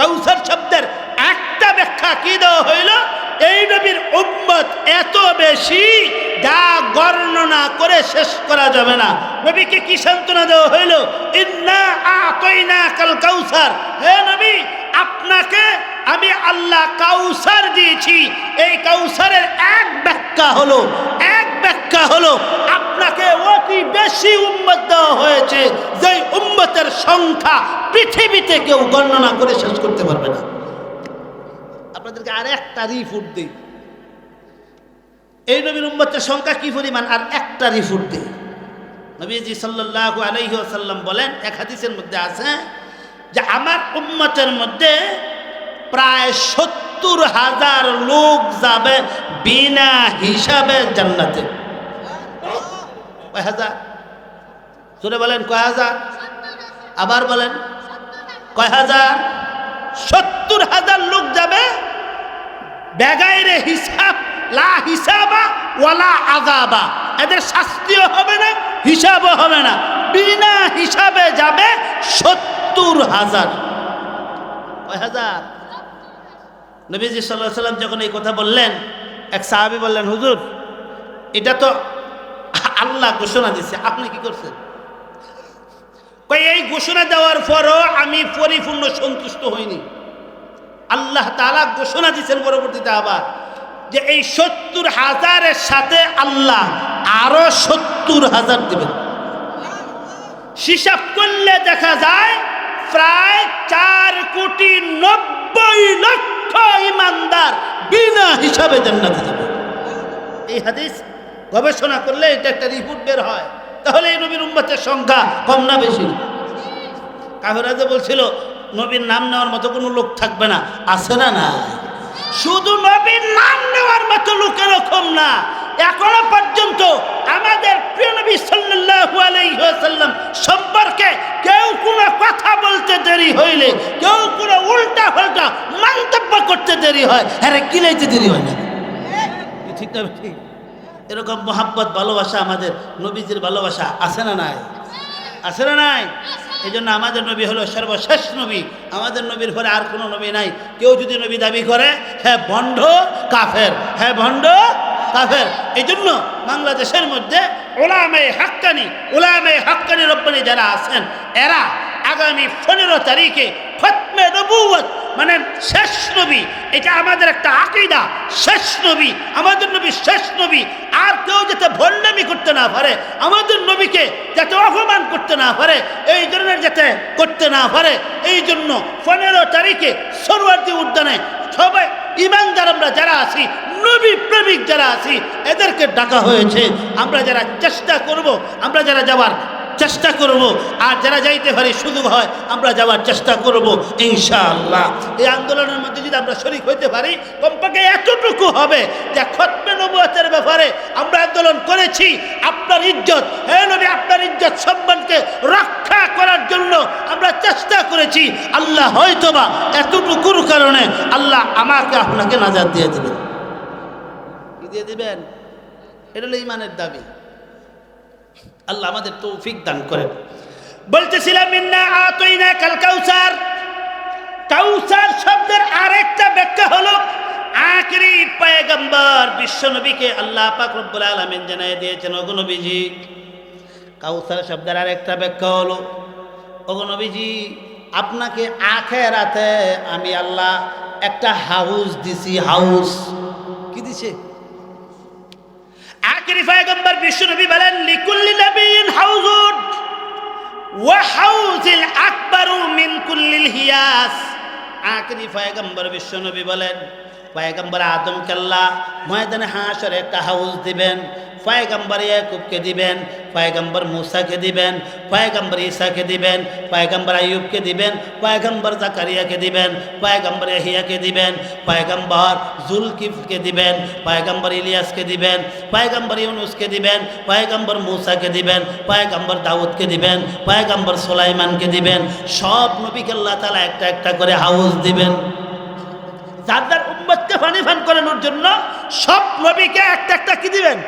কাউসার শব্দের একটা ব্যাখ্যা কি দেওয়া হইল, এই নবীর উম্মত এত বেশি যা বর্ণনা করে শেষ করা যাবে না। নবীকে কি সান্ত্বনা দেওয়া হইল, ইন্না আ'তাইনাকাল কাউসার, হে নবী আপনাকে আমি আল্লাহ কাউসার দিয়েছি। এই কাউসারের এক ব্যাখ্যা হলো আপনাকে অতি বেশি উম্মত দেওয়া হয়েছে, যে উম্মতের সংখ্যা পৃথিবীতে কেউ গণনা করে শেষ করতে পারবে না। আপনাদেরকে আর একটা রিপোর্ট দিই, এই নবীর উম্মতের সংখ্যা কি পরিমাণ, আর একটা রিপোর্ট দিই। নবীজি সাল্লাল্লাহু আলাইহি ওয়াসাল্লাম বলেন, এক হাদিসের মধ্যে আছে যে আমার উম্মতের মধ্যে প্রায় 70,000 লোক যাবে বিনা হিসাবে জান্নাতে। কয় হাজার? জোরে বলেন, কয় হাজার? আবার বলেন, কয় হাজার? 70,000 লোক যাবে বেগাইরে হিসাব, লা হিসাবা ওয়ালা আযাবা। এদের শাস্তিও হবে না, হিসাবও হবে না, বিনা হিসাবে যাবে 70,000। কয় হাজার? নবীজি সাল্লাল্লাহু আলাইহি ওয়াসাল্লাম যখন এই কথা বললেন, এক সাহাবী বললেন, হুজুর এটা তো আল্লাহ ঘোষণা দিচ্ছে, আপনি কি করছেন? কই এই ঘোষণা দেওয়ার পরও আমি পরিপূর্ণ সন্তুষ্ট হইনি। আল্লাহ তাআলা ঘোষণা দিচ্ছেন পরবর্তীতে আবার যে এই 70,000-এর সাথে আল্লাহ আরো 70,000 দিবেন। হিসাব করলে দেখা যায় প্রায় 4,90,00,000 ইমানদার বিনা হিসাবে জান্নাতে যাবে। এই হাদিস গবেষণা করলে এটা একটা রিপোর্ট বের হয়। তাহলে এই নবীর উম্মতের সংখ্যা কম না বেশি? কাফেররা যে বলছিল নবীর নাম নেওয়ার মতো কোনো লোক থাকবে না, আছে না? না, শুধু নবীর নাম নেওয়ার মতো লোক এরকম না, এখনো পর্যন্ত আমাদের প্রিয় নবী সাল্লাল্লাহু আলাইহি ওয়াসাল্লাম সম্পর্কে কেউ কোনো কথা বলতে দেরি হইলে, কেউ কোনো উল্টা পাল্টা মন্তব্য করতে দেরি হয়, আরে কিলাইতে দেরি হয় না। ঠিক না? ঠিক এরকম মোহাব্বত ভালোবাসা আমাদের নবীজির ভালোবাসা আছে না নাই? আছে না নাই? এই জন্য আমাদের নবী হলো সর্বশেষ নবী। আমাদের নবীর পরে আর কোনো নবী নাই। কেউ যদি নবী দাবি করে, হ্যাঁ ভণ্ড কাফের, হ্যাঁ ভণ্ড কাফের। এই জন্য বাংলাদেশের মধ্যে ওলামায়ে হাক্কানি রব্বানি যারা আছেন, এরা আগামী 15 তারিখে খতমে নবুয়ত মানে শেষ নবী, এটা আমাদের একটা আকীদা। শেষ নবী, আমাদের নবী শেষ নবী। আর কেউ যাতে ভণ্ডামি করতে না পারে, আমাদের নবীকে যাতে অপমান করতে না পারে, এই ধরনের যাতে করতে না পারে, এই জন্য 15 তারিখে সোহরাওয়ার্দী উদ্যানে সবাই ইমানদার আমরা যারা আছি, নবী প্রেমিক যারা আছি, এদেরকে ডাকা হয়েছে। আমরা যারা চেষ্টা করব, আমরা যারা যাওয়ার চেষ্টা করব, আর যারা যাইতে পারি সুযোগ হয় আমরা যাওয়ার চেষ্টা করব ইনশাআল্লাহ। এই আন্দোলনের মধ্যে যদি আমরা শরীক হইতে পারি, কমপক্ষে এতটুকু হবে যে খতমে নবুয়তের ব্যাপারে আমরা আন্দোলন করেছি। আপনার ইজ্জত, হে নবী, আপনার ইজ্জত সম্মানকে রক্ষা করার জন্য আমরা চেষ্টা করেছি। আল্লাহ হয়তোবা এতটুকুর কারণে আল্লাহ আমাকে আপনাকে নাজাত দিয়ে দেবেন। কি দিয়ে দিবেন? এটা হলো ইমানের দাবি। আল্লাহ আমাদের তৌফিক দান করেন। বলতেছিলাম ইন্না আতাইনাকাল কাউসার। কাউসার শব্দের আরেকটা ব্যাখ্যা হলো আখেরি পয়গম্বর বিশ্বনবীকে আল্লাহ পাক রব্বুল আলামিন জানায় দিয়েছেন, ওগো নবীজি। কাউসার শব্দের আরেকটা ব্যাখ্যা হলো, ওগো নবীজি, আপনাকে আখিরাতে আমি আল্লাহ একটা হাউস দিছি। হাউস কি দিছে? আখেরি পয়গম্বর বিশ্বনবী বলেন, লিকুল্লি নাবিয়্যিন হাউজুন ওয়া হাউজিল আকবারু মিন কুল্লিল হিয়াস। আখেরি পয়গম্বর বিশ্বনবী বলেন, পয়গম্বর আদমকে আল্লাহ ময়দানে হাশরে একটা হাউস দিবেন। পয়গম্বর ইয়াকুবকে দিবেন, পয়গম্বর মুসাকে দিবেন, পয়গম্বর ঈসাকে দিবেন, পয়গম্বর আইয়ুবকে দিবেন, পয়গম্বর জাকারিয়াকে দিবেন, পয়গম্বর ইয়াহিয়াকে দিবেন, পয়গম্বর জুলকিফলকে দিবেন, পয়গম্বর ইলিয়াসকে দিবেন, পয়গম্বর ইউনুসকে দিবেন, পয়গম্বর মুসাকে দিবেন, পয়গম্বর দাউদকে দিবেন, পয়গম্বর সুলাইমানকে দিবেন। সব নবীকে আল্লাহ তাআলা একটা একটা করে হাউস দিবেন। যার উম্মতকে পানি পান করানোর জন্য সব নবীকে একটা একটা কি দিবেন।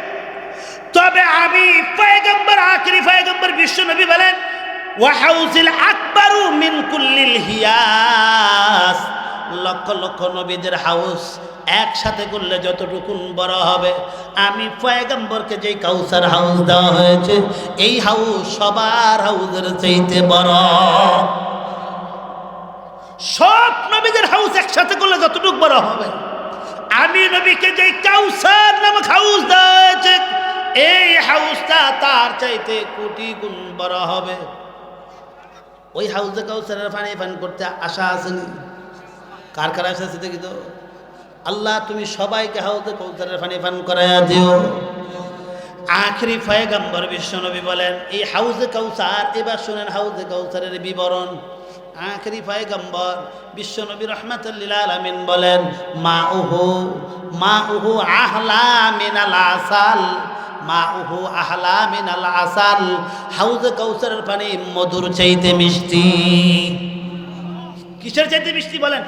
তবে আমি পয়গম্বর, আখেরি পয়গম্বর বিশ্বনবী বলেন, ওয়া হাউজিল আকবারু মিন কুল্লিল হিয়াস। লক্ষ লক্ষ নবীদের হাউস একসাথে করলে যতটুকুন বড় হবে, আমি পয়গম্বরকে যেই কাউসার হাউস দেওয়া হয়েছে, এই হাউস সবার হাউসের চাইতে বড়। সব নবীদের হাউস একসাথে করলে যতটুকু বড় হবে, আমি নবীকে যেই কাউসার নামক হাউস দেওয়া হয়েছে, এই হাউসটা তার চাইতে কোটি গুণ বড় হবে। ওই হাউসে কাউসারের পানি পান করতে আশা আসেনি? কার কার আশা আছে দেখি তো? আল্লাহ তুমি সবাইকে হাউসে কাউসারের পানি পান করাইয়া দিও। আখেরি পয়গম্বর বিশ্বনবী বলেন, এই হাউজে কাউসার, এবার শুনেন হাউজে কাউসারের বিবরণ। আখেরি পয়গম্বর বিশ্বনবী রাহমাতুল লিল আলামিন বলেন, মাউহু আহলা মিনাল আসাল, মাউহু আহলা মিনাল আসাল। হাউজে কাউসারের পানি মধুর চাইতে মিষ্টি। কিসের চাইতে মিষ্টি বলেন?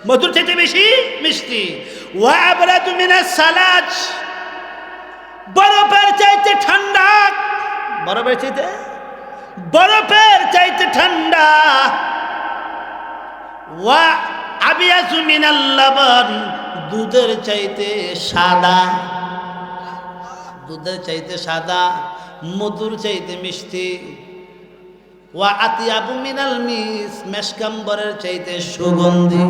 মধুর চাইতে বেশি মিষ্টি। ওয়া আবরাদু মিনাস সালাজ, বরফের চাইতে ঠান্ডা। বরফের চাইতে, বরফের চাইতে ঠান্ডা। ওয়া আবিয়াজু মিনাল লাবান, দুধের চাইতে সাদা। দুধের চাইতে সাদা, মধুর চাইতে মিষ্টি। ওয়া আতিয়াবু মিনাল মিস, মেশকাম্বরের চাইতে সুগন্ধি।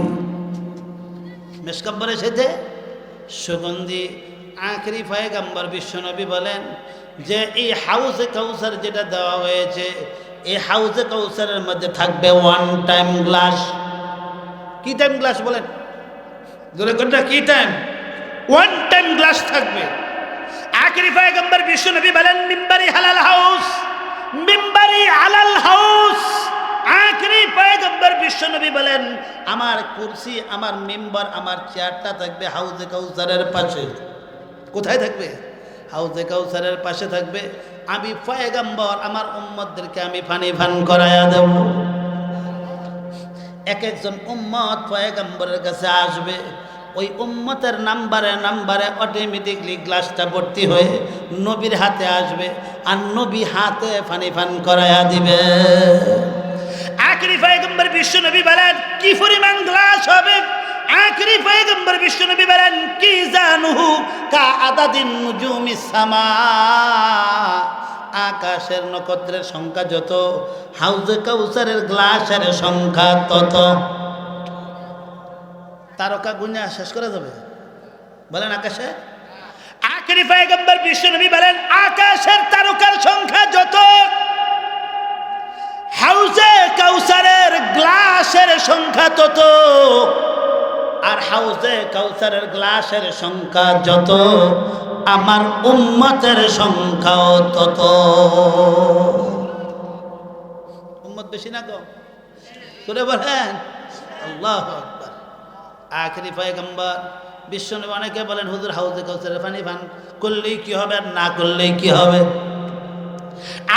মেশকাম্বরের চাইতে সুগন্ধি। আখেরি পয়গম্বর বিশ্বনবী বলেন যে এই হাউজে কাউসার যেটা দেওয়া হয়েছে, এই হাউজে কাউসারের মধ্যে থাকবে ওয়ান টাইম গ্লাস। কি টাইম গ্লাস বলেন? জোরে কোনটা? কি টাইম? ওয়ান টাইম গ্লাস থাকবে। আখেরি পয়গম্বর বিশ্বনবী বলেন, মিম্বারি হালাল হাউস, মিম্বারি আলাল হাউস। আখেরি পয়গম্বর বিশ্বনবী বলেন, আমার কুরসি, আমার মিম্বার, আমার চেয়ারটা থাকবে হাউজে কাউসারের পাশে। কোথায় থাকবে? হাউজে কাউসারের পাশে থাকবে। আমি পয়গম্বর আমার উম্মতদেরকে আমি পানি পান করায়া দেব। এক একজন উম্মত পয়গম্বরের কাছে আসবে, ওই উম্মতের নাম্বারে নাম্বারে অটোমেটিকলি গ্লাসটা ভর্তি হয়ে নবীর হাতে আসবে, আর নবী হাতে পানি পান করাইয়া দিবে। আখেরি পয়গম্বর বিশ্ব নবী বলেন কি পরিমাণ গ্লাস হবে? আখেরি পয়গম্বর বিশ্ব নবী বলেন কি জানুহু কা আদাদিন নুজুমিস সামা, আকাশের নক্ষত্রের সংখ্যা যত, হাউজে কাউসারের গ্লাসের সংখ্যা তত। তারকা গুণা শেষ করা যাবে? বলেন আকাশে। আখেরি পয়গম্বর বিশ্ব নবী বলেন আকাশের তারকার সংখ্যা যত, হাউজে কাউসারের গ্লাসের সংখ্যা তত, আর হাউজে কাউসারের গ্লাসের সংখ্যা যত, আমার উম্মতের সংখ্যাও তত। উম্মত বেশি না কম? করে বলেন আল্লাহু আকবার। আখেরি পয়গম্বর বিশ্বনবী অনেকে বলেন হুজুর হাউজে কাউসারের পানি পান করলেই কি হবে আর না করলেই কি হবে?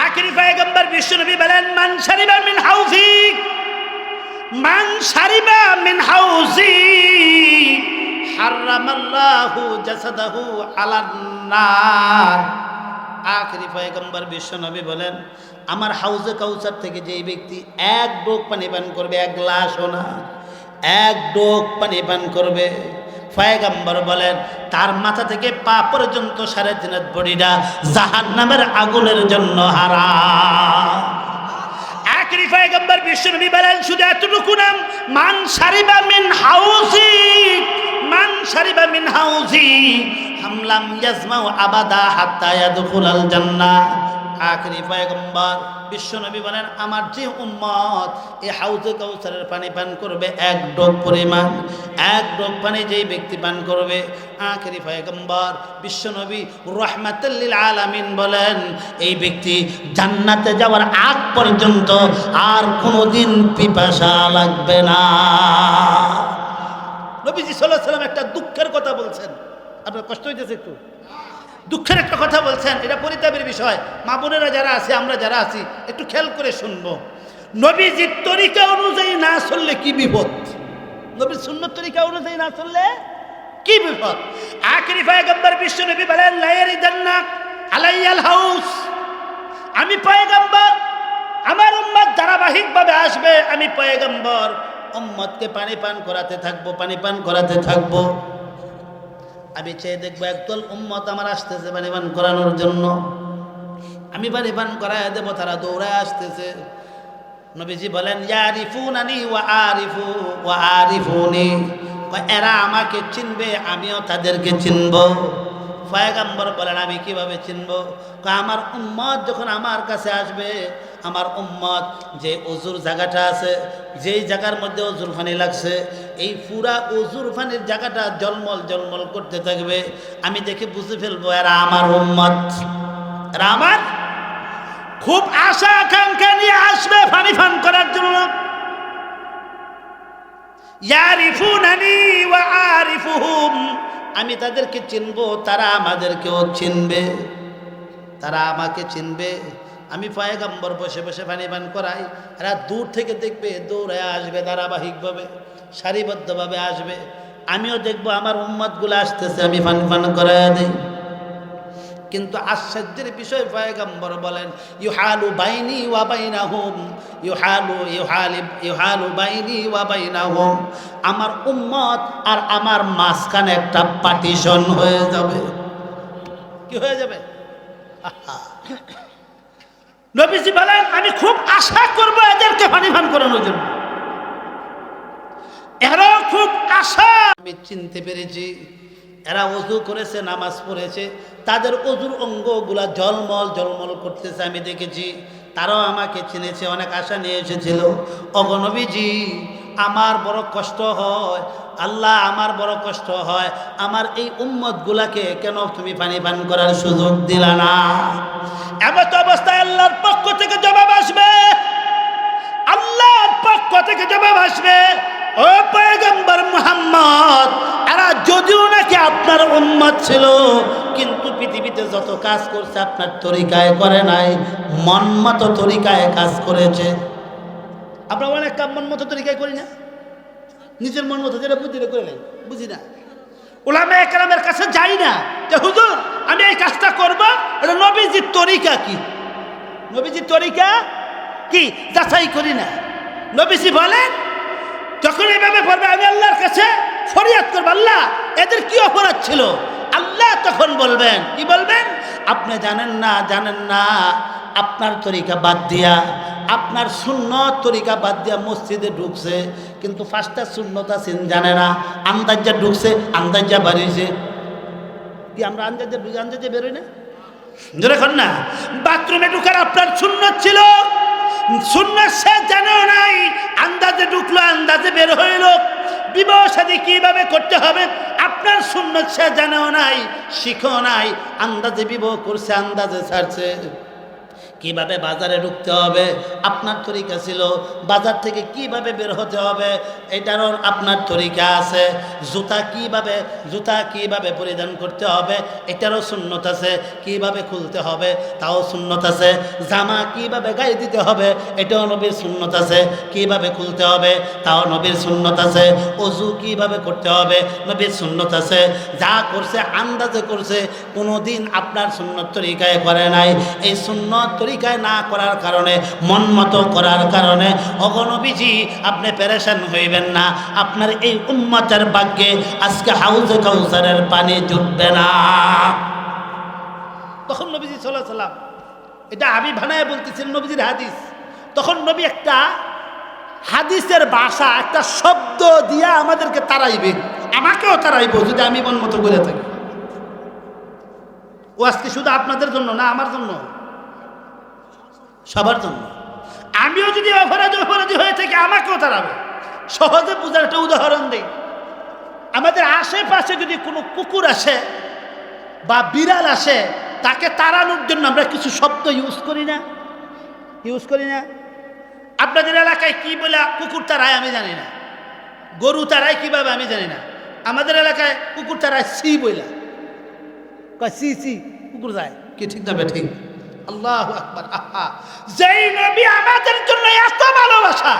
আখেরি পয়গম্বর বিশ্বনবী বলেন মান শারিবা মিন হাউজি, মান শারিবা মিন হাউজি হারামাল্লাহু জাসাদাহু আলান নার। আখেরি পয়গম্বর বিশ্বনবী বলেন আমার হাউজে কাউসার থেকে যেই ব্যক্তি এক ডোক পানি পান করবে, এক গ্লাসও না, এক ডোক পানি পান করবে, পয়গম্বর বলেন তার মাথা থেকে পা পর্যন্ত সাড়ে তিনাত বডিটা জাহান্নামের আগুনের জন্য হারাম। আখেরি পয়গম্বর বিশ্বনবী বলেন শুধু এতটুকু না, মান শারিবা মিন হাউজি, মান শারিবা মিন হাউজি হামলাম ইয়াজমাউ আবাদা হাত্তা ইয়াদখুলাল জান্নাহ। আখেরি পয়গম্বর বিশ্বনবী বলেন আমার যে উম্মত এই হাউজে কাউসারের পানি পান করবে এক ডোক পরিমাণ, এক ডোক পানি যেই ব্যক্তি পান করবে, আখেরি পয়গম্বর বিশ্বনবী রাহমাতুল লিল আলামিন বলেন এই ব্যক্তি জান্নাতে যাওয়ার আগ পর্যন্ত আর কোনোদিন পিপাসা লাগবে না। নবীজি সাল্লাল্লাহু আলাইহি সাল্লাম একটা দুঃখের কথা বলছেন, আপনার কষ্ট হইতেছে একটু? দুঃখের একটা কথা বলছেন, এটা পরিতাপের বিষয়। মা বোনেরা যারা আছে, আমরা যারা আছি একটু খেয়াল করে শুনবো। নবীজির তরিকা অনুযায়ী না চললে কি বিপদ, নবীর সুন্নত তরিকা অনুযায়ী না চললে কি বিপদ। আখেরি পয়গম্বর বিশ্বনবী বলেন লা ইয়ারিদান্না আলাইয়াল হাউস, আমি পয়গম্বর, আমার উম্মত ধারাবাহিকভাবে আসবে, আমি পয়গম্বর উম্মতকে পানি পান করাতে থাকবো, পানি পান করাতে থাকবো। আমি চেয়ে দেখবো একদল উম্মত আমার আসতেছে পানি পান করানোর জন্য, আমি পানি পান করায় দেবো, তারা দৌড়ায় আসতেছে। নবীজি বলেন ইয়ারিফুনানি ওয়া আরিফু ওয়া আরিফুনি, এরা আমাকে চিনবে আমিও তাদেরকে চিনব। পয়গম্বর বলেন আমি কিভাবে চিনব? আমার উম্মত যখন আমার কাছে আসবে, আমার উম্মত যে অজুর জায়গাটা আছে, যেই জায়গার মধ্যে অজুর পানি লাগছে, এই পুরা অজুর পানির জায়গাটা জলমল জলমল করতে থাকবে, আমি দেখে বুঝে ফেলবো এরা আমার উম্মত, এরা আমার। খুব আশা আকাঙ্ক্ষা নিয়ে আসবে পানি পান করার জন্য। ইয়ারিফুনানি ওয়া আরিফুহুম, আমি তাদেরকে চিনবো, তারা আমাদেরকেও চিনবে, তারা আমাকে চিনবে। আমি পয়গম্বর বসে বসে পানি পান করাই, এরা দূর থেকে দেখবে, দৌড়ে আসবে, ধারাবাহিকভাবে সারিবদ্ধভাবে আসবে। আমিও দেখবো আমার উম্মতগুলো আসতেছে, আমি পানি পান করাই দিই। কিন্তু আশ্চর্যের বিষয় পয়গম্বর বলেন ইউহালু বাইনি ওয়া বাইনাহুম, ইউহালু বাইনি ওয়া বাইনাহুম, আমার উম্মত আর আমার মাঝখানে একটা পার্টিশন হয়ে যাবে। কি হয়ে যাবে? নবীজি বলেন আমি খুব আশা করব এদেরকে পানি পান করানোর জন্য, এরা খুব আশা। আমি চিনতে পেরেছি এরা ওযু করেছে, নামাজ পড়েছে, তাদের ওযুর অঙ্গগুলা জলমল জলমল করতেছে, আমি দেখেছি। তারাও আমাকে চিনেছে, অনেক আশা নিয়ে এসেছিল। ওগো নবীজি আমার বড় কষ্ট হয়, আল্লাহ আমার বড় কষ্ট হয়, আমার এই উম্মতগুলাকে কেন তুমি পানি পান করার সুযোগ দিলা না? এমত অবস্থায় আল্লাহর পক্ষ থেকে জবাব আসবে, আল্লাহর পক্ষ থেকে জবাব আসবে, ও পয়গম্বর মুহাম্মদ, এরা যদিও নাকি আপনার উম্মত ছিল, কিন্তু পৃথিবীতে যত কাজ করছে আপনার তরিকায় করে নাই, মনমত তরিকায় কাজ করেছে। আমরা অনেক কাম মনমত তরিকায় করি না, নিজের মন মতো যেটা বুদ্ধি করে নাই, বুঝি না। উলামায়ে কেরামের কাছে যাই না যে হুজুর আমি এই কাজটা করব, এটা নবীজির তরিকা কি, নবীজির তরিকা কি যাচাই করি না। নবীজি বলেন যখন এভাবে পড়বে আমি আল্লাহর কাছে ফরিয়াদ করব, আল্লাহ এদের কি অপরাধ ছিল। আল্লাহ তখন বলবেন, কি বলবেন, আপনি জানেন না আপনার তরিকা বাদ দিয়া, আপনার সুন্নত তরিকা বাদ দিয়া মসজিদে ঢুকছে, কিন্তু 5টা সুন্নত আছেন জানে না, আন্দাজা ঢুকছে, আন্দাজা বাড়িয়েছে। কি আমরা আন্দাজে বেরোই না? দেখুন না, বাথরুমে ঢুকার আপনার সুন্নত ছিল, সুন্নত সে জানেও নাই, আন্দাজে ঢুকলো, আন্দাজে বের হইল। বিবাহ শাদী কিভাবে করতে হবে আপনার সুন্নত সে জানেও নাই, শিখো নাই, আন্দাজে বিবাহ করছে, আন্দাজে ছাড়ছে। কিভাবে বাজারে ঢুকতে হবে আপনার তরিকা ছিল, বাজার থেকে কিভাবে বের হতে হবে এটারও আপনার তরিকা আছে। জুতা কিভাবে পরিধান করতে হবে এটারও সুন্নত আছে, কিভাবে খুলতে হবে তাও সুন্নত আছে। জামা কিভাবে গায়ে দিতে হবে এটাও নবীর সুন্নত আছে, কিভাবে খুলতে হবে তাও নবীর সুন্নত আছে। ওযু কিভাবে করতে হবে নবীর সুন্নত আছে। যা করছে আন্দাজে করছে, কোনোদিন আপনার সুন্নত তরিকায় করে নাই। এই সুন্নত তরিকায় না করার কারণে, মন মতো করার কারণে অগণবীজি আপনি পেরেশান হইবেন না, আপনার এই উম্মতের ভাগ্যে আজকে হাউজে কাউসারের পানি জুটবে না। তখন নবীজি সাল্লাল্লাহু আলাইহি ওয়াসাল্লাম, এটা আমি বানায় বলতেছিলাম নবীজির হাদিস, তখন নবী একটা হাদিসের ভাষা, একটা শব্দ দিয়া আমাদেরকে তাড়াইবে, আমাকেও তাড়াইব যদি আমি মন মতো করে থাকি। ও আজকে শুধু আপনাদের জন্য না, আমার জন্য, সবার জন্য। আমিও যদি অপরাধী হয়ে থাকি আমাকেও তাড়াবে। সহজে বুঝার একটা উদাহরণ দিই, আমাদের আশেপাশে যদি কোনো কুকুর আসে বা বিড়াল আসে, তাকে তাড়ানোর জন্য আমরা কিছু শব্দ ইউজ করি না? আপনাদের এলাকায় কি বলে কুকুর তাড়ায় আমি জানি না, গরু তাড়ায় কিভাবে আমি জানি না। আমাদের এলাকায় কুকুর তাড়ায় সি বইলা, কয় সি কুকুর যায়, কি ঠিক না ঠিক? আল্লাহু আকবার। আহা, যেই নবী আমাদের জন্য এত ভালোবাসা,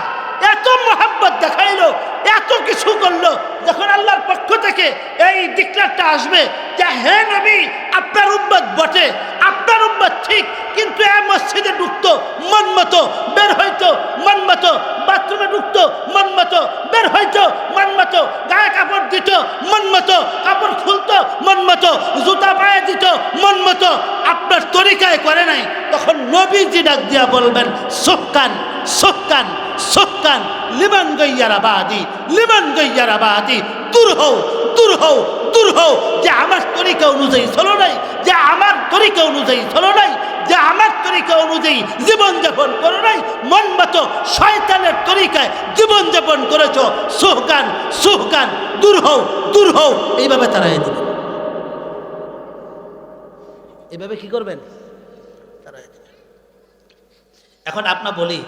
এত মোহাব্বত দেখাইলো, এত কিছু করলো, যখন আল্লাহর পক্ষ থেকে এই ডিক্লারটা আসবে যে হে নবী আপনার উম্মত বটে, আপনার উম্মত ঠিক, কিন্তু এই মসজিদে ঢুকতো মন মতো, বের হইতো মন মতো, বাথরুমে ঢুকতো মন মতো, বের হইতো মন মতো, গায়ে কাপড় দিত মন মতো, কাপড় খুলতো মন মতো, জুতা পায়ে দিত মন মতো, আপনার তরিকায় করে নাই, তখন নবীজি ডাক দিয়া বলবেন সুক্কান সুক্কান সুক্কান লিমান গাইয়ারা বাদি, দূর হও, যে আমার তরিকা অনুযায়ী চলো নাই, যে আমার তরিকা অনুযায়ী চলো নাই, যে আমার তরিকা অনুযায়ী জীবনযাপন করো নাই, মন মতো শয়তানের তরিকায় জীবনযাপন করেছ, সুহকান দূর হও, এইভাবে তাড়াই দেবেন। এভাবে কি করবেন? তাড়াই দেবেন। এখন আপনা বলি,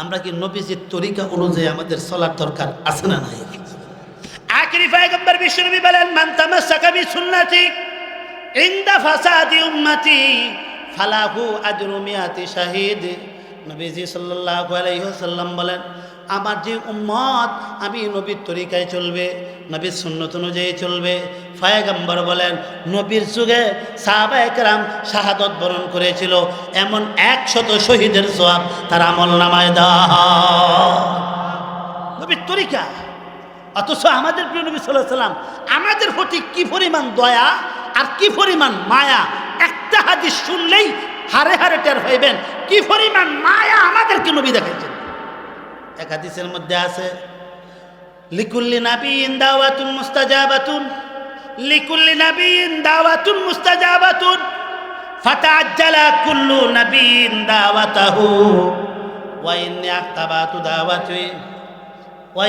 আমরা কি নবীজির তরিকা অনুযায়ী আমাদের চলার দরকার আছে না নাই? আখিরি পয়গম্বর বিশ্বনবী বলেন মান তামাসসাকা বিসুন্নতি ইনদা ফাসাদি উম্মতি ফালাহু আজরু মিয়াতি শাহিদ। নবীজি সাল্লাল্লাহু আলাইহি ওয়াসাল্লাম বলেন, আমার যে উম্মত আমি নবীর তরিকায় চলবে, নবীর সুন্নত অনুযায়ী চলবে। পয়গম্বর বলেন নবীর যুগে সাহাবায়ে কেরাম শাহাদত বরণ করেছিল, এমন 100 শহীদের সওয়াব তার আমলনামায় দেওয়া হয়। নবীর তরিকা। অথচ আমাদের প্রিয় নবী সাল্লাল্লাহু আলাইহি ওয়াসাল্লাম আমাদের প্রতি কি পরিমাণ দয়া আর কি পরিমাণ মায়া, একটা হাদিস শুনলেই হারে হারে টের পাইবেন কি পরিমাণ মায়া আমাদেরকে নবী দেখাইছেন। এক হাদিসের মধ্যে আছে লিকুল্লি নাবিয়িন দাওয়াতুন মুস্তাজাবাতুন ফাতাআজ্জালা কুল্লু নাবিয়িন দাওয়াতাহু ওয়া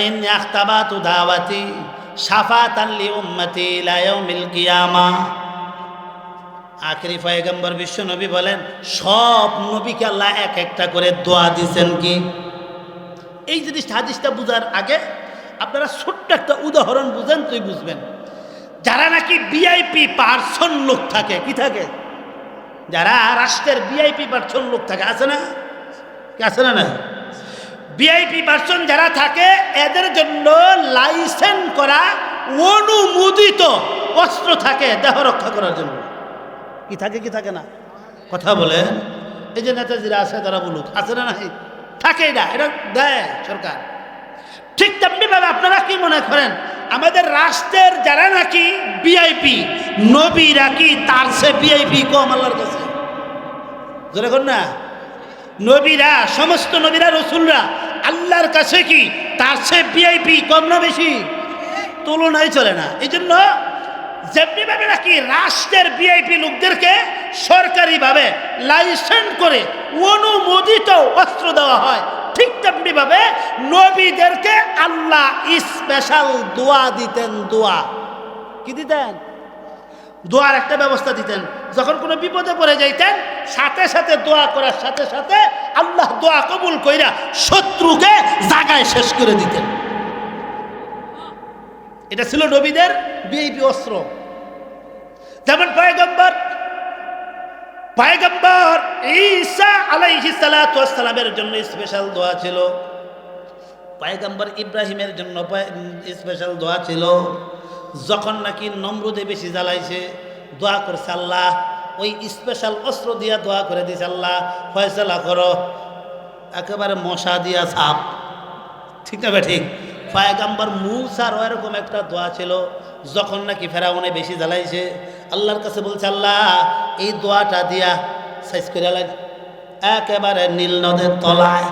ইন্নী আখতাবাতু দাওয়াতি শাফাতান লিউম্মতি ইলা ইয়াউমিল কিয়ামা। আখেরি পয়গম্বর বিশ্ব নবী বলেন সব নবীকে আল্লাহ এক একটা করে দোয়া দিয়েছেন। কি এই জিনিসটা হাদিসটা বুঝার আগে আপনারা ছোট্ট একটা উদাহরণ বুঝেন, তুই বুঝবেন। যারা নাকি ভিআইপি পার্সন লোক থাকে, কি থাকে, যারা রাষ্ট্রের ভিআইপি পার্সন লোক থাকে, আছে না না? ভিআইপি পার্সন যারা থাকে এদের জন্য লাইসেন্স করা অনুমোদিত অস্ত্র থাকে দেহ রক্ষা করার জন্য। কি থাকে কি থাকে না কথা বলে? এই যে নেতাজিরা আছে তারা বলুক, আছে না নাই? থাকে, এটা দেয় সরকার। ঠিক তেমনিভাবে আপনারা কি মনে করেন আমাদের রাষ্ট্রের যারা নাকি ভিআইপি, নবীরা কি তার সে ভিআইপি কম আল্লাহর কাছে? যেরকম না নবীরা, সমস্ত নবীরা রসুলরা আল্লাহর কাছে কি তার সে ভিআইপি কম না বেশি? তুলনায় চলে না। এই জন্য যেমনিভাবে নাকি রাষ্ট্রের ভিআইপি লোকদেরকে সরকারিভাবে লাইসেন্স করে অনুমোদিত অস্ত্র দেওয়া হয়, ঠিক তেমনিভাবে নবীদেরকে আল্লাহ স্পেশাল দোয়া দিতেন। দোয়া কি দিতেন? দোয়ার একটা ব্যবস্থা দিতেন। যখন কোনো বিপদে পড়ে যাইতেন সাথে সাথে দোয়া করার সাথে সাথে আল্লাহ দোয়া কবুল কইরা শত্রুকে জাগায় শেষ করে দিতেন। এটা ছিল নবীদের ভিআইপি অস্ত্র। যেমন পয়গম্বর ঈসা আলাইহিস সালাতু ওয়াস সালামের জন্য স্পেশাল দোয়া ছিল, পয়গম্বর ইব্রাহিমের জন্য স্পেশাল দোয়া ছিল। যখন নাকি নমরুদে বেশি জ্বালাইছে দোয়া করছে আল্লাহ ওই স্পেশাল অস্ত্র দিয়া দোয়া করে দিছে, আল্লাহ ফয়সালা করো, একেবারে মশা দিয়া সাপ। ঠিক না ঠিক? পয়গম্বর মূসারও এরকম একটা দোয়া ছিল, যখন নাকি ফেরাউনে বেশি জ্বালাইছে আল্লাহর কাছে বলছে আল্লাহ এই দোয়াটা দিয়া সাইজ করে একেবারে নীল নদের তলায়।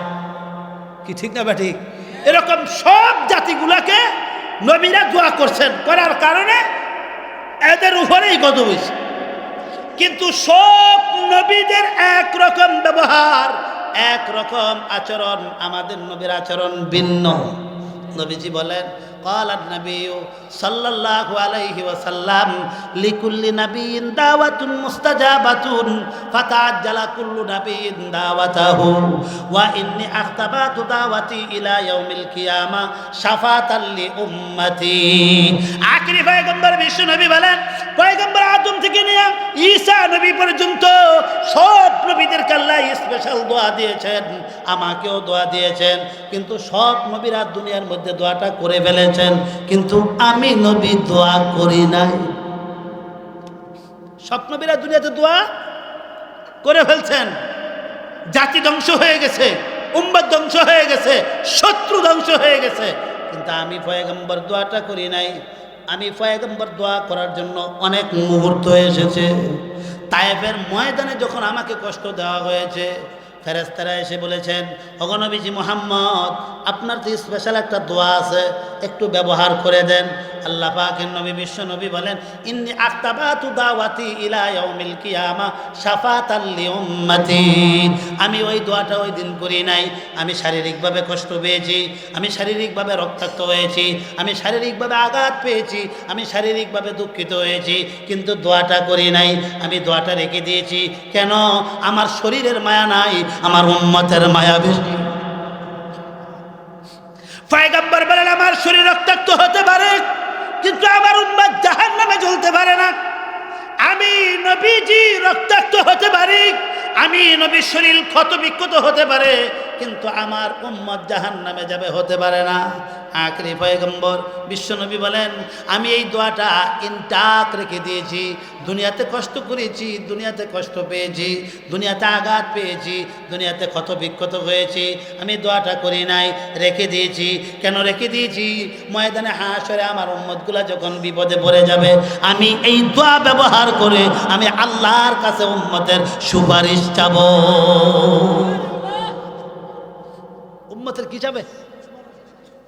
কি ঠিক না ঠিক? এরকম সব জাতিগুলাকে নবীরা দোয়া করছেন, করার কারণে এদের উপরেই গজব হয়েছে। কিন্তু সব নবীদের একরকম ব্যবহার, একরকম আচরণ, আমাদের নবীর আচরণ ভিন্ন। নবীজি বলেন قال النبي صلى الله عليه وسلم لكل نبي دعوة مستجابة فتعجل كل نبي دعوته وإني أختبأت دعوتي إلى يوم القيامة شفاعة لأمتي। আখেরি পয়গম্বর বিশ্ব নবী বলেন, পয়গম্বর আদম থেকে নিয়ে ঈসা নবী পর্যন্ত সব নবীদেরকে আল্লাহ স্পেশাল দোয়া দিয়েছেন, আমাকেও দোয়া দিয়েছেন। কিন্তু সব নবীরা দুনিয়ার মধ্যে দোয়াটা করে ফেলেছেন, কিন্তু আমি নবী দোয়া করি নাই। সব নবীরা দুনিয়াতে দোয়া করে ফেলছেন, জাতি ধ্বংস হয়ে গেছে, উম্মত ধ্বংস হয়ে গেছে, শত্রু ধ্বংস হয়ে গেছে, কিন্তু আমি পয়গম্বর দোয়াটা করি নাই। আমি পয়গম্বর দোয়া করার জন্য অনেক মুহূর্ত এসেছে। তায়েফের ময়দানে যখন আমাকে কষ্ট দেওয়া হয়েছে, ফেরেশতারা এসে বলেছেন ওগো নবীজি মুহাম্মদ আপনার তো স্পেশাল একটা দোয়া আছে, একটু ব্যবহার করে দেন। আল্লাহ পাকের নবী বিশ্ব নবী বলেন ইন্নী আখতাবাতু দাওয়াতি ইলা ইয়াউমিল কিয়ামা শাফাতাল লিউম্মতি। আমি ওই দোয়াটা ওই দিন করি নাই। আমি শারীরিকভাবে কষ্ট পেয়েছি, আমি শারীরিকভাবে রক্তাক্ত হয়েছি, আমি শারীরিকভাবে আঘাত পেয়েছি, আমি শারীরিকভাবে দুঃখিত হয়েছি, কিন্তু দোয়াটা করি নাই। আমি দোয়াটা রেখে দিয়েছি। কেন? আমার শরীরের মায়া নাই, আমার উম্মতের মায়া বেশি। পয়গম্বর বলেন আমার শরীর রক্তাক্ত হতে পারে, কিন্তু আমার উম্মত জাহান্নামে জ্বলতে পারে না। আমি নবীজি রক্তাক্ত হতে পারি, আমি নবীর শরীর ক্ষত বিক্ষত হতে পারে, কিন্তু আমার উম্মত জাহান্নামে যাবে হতে পারে না। আখেরি পয়গম্বর বিশ্বনবী বলেন আমি এই দোয়াটা ইনটাক রেখে দিয়েছি। দুনিয়াতে কষ্ট করেছি, দুনিয়াতে কষ্ট পেয়েছি, দুনিয়াতে আঘাত পেয়েছি, দুনিয়াতে ক্ষত বিক্ষত হয়েছি, আমি দোয়াটা করি নাই, রেখে দিয়েছি। কেন রেখে দিয়েছি? ময়দানে হাসরে আমার উম্মতগুলা যখন বিপদে পড়ে যাবে, আমি এই দোয়া ব্যবহার করে আমি আল্লাহর কাছে উম্মতের সুপারিশ চাব। উম্মতের কি চাবে?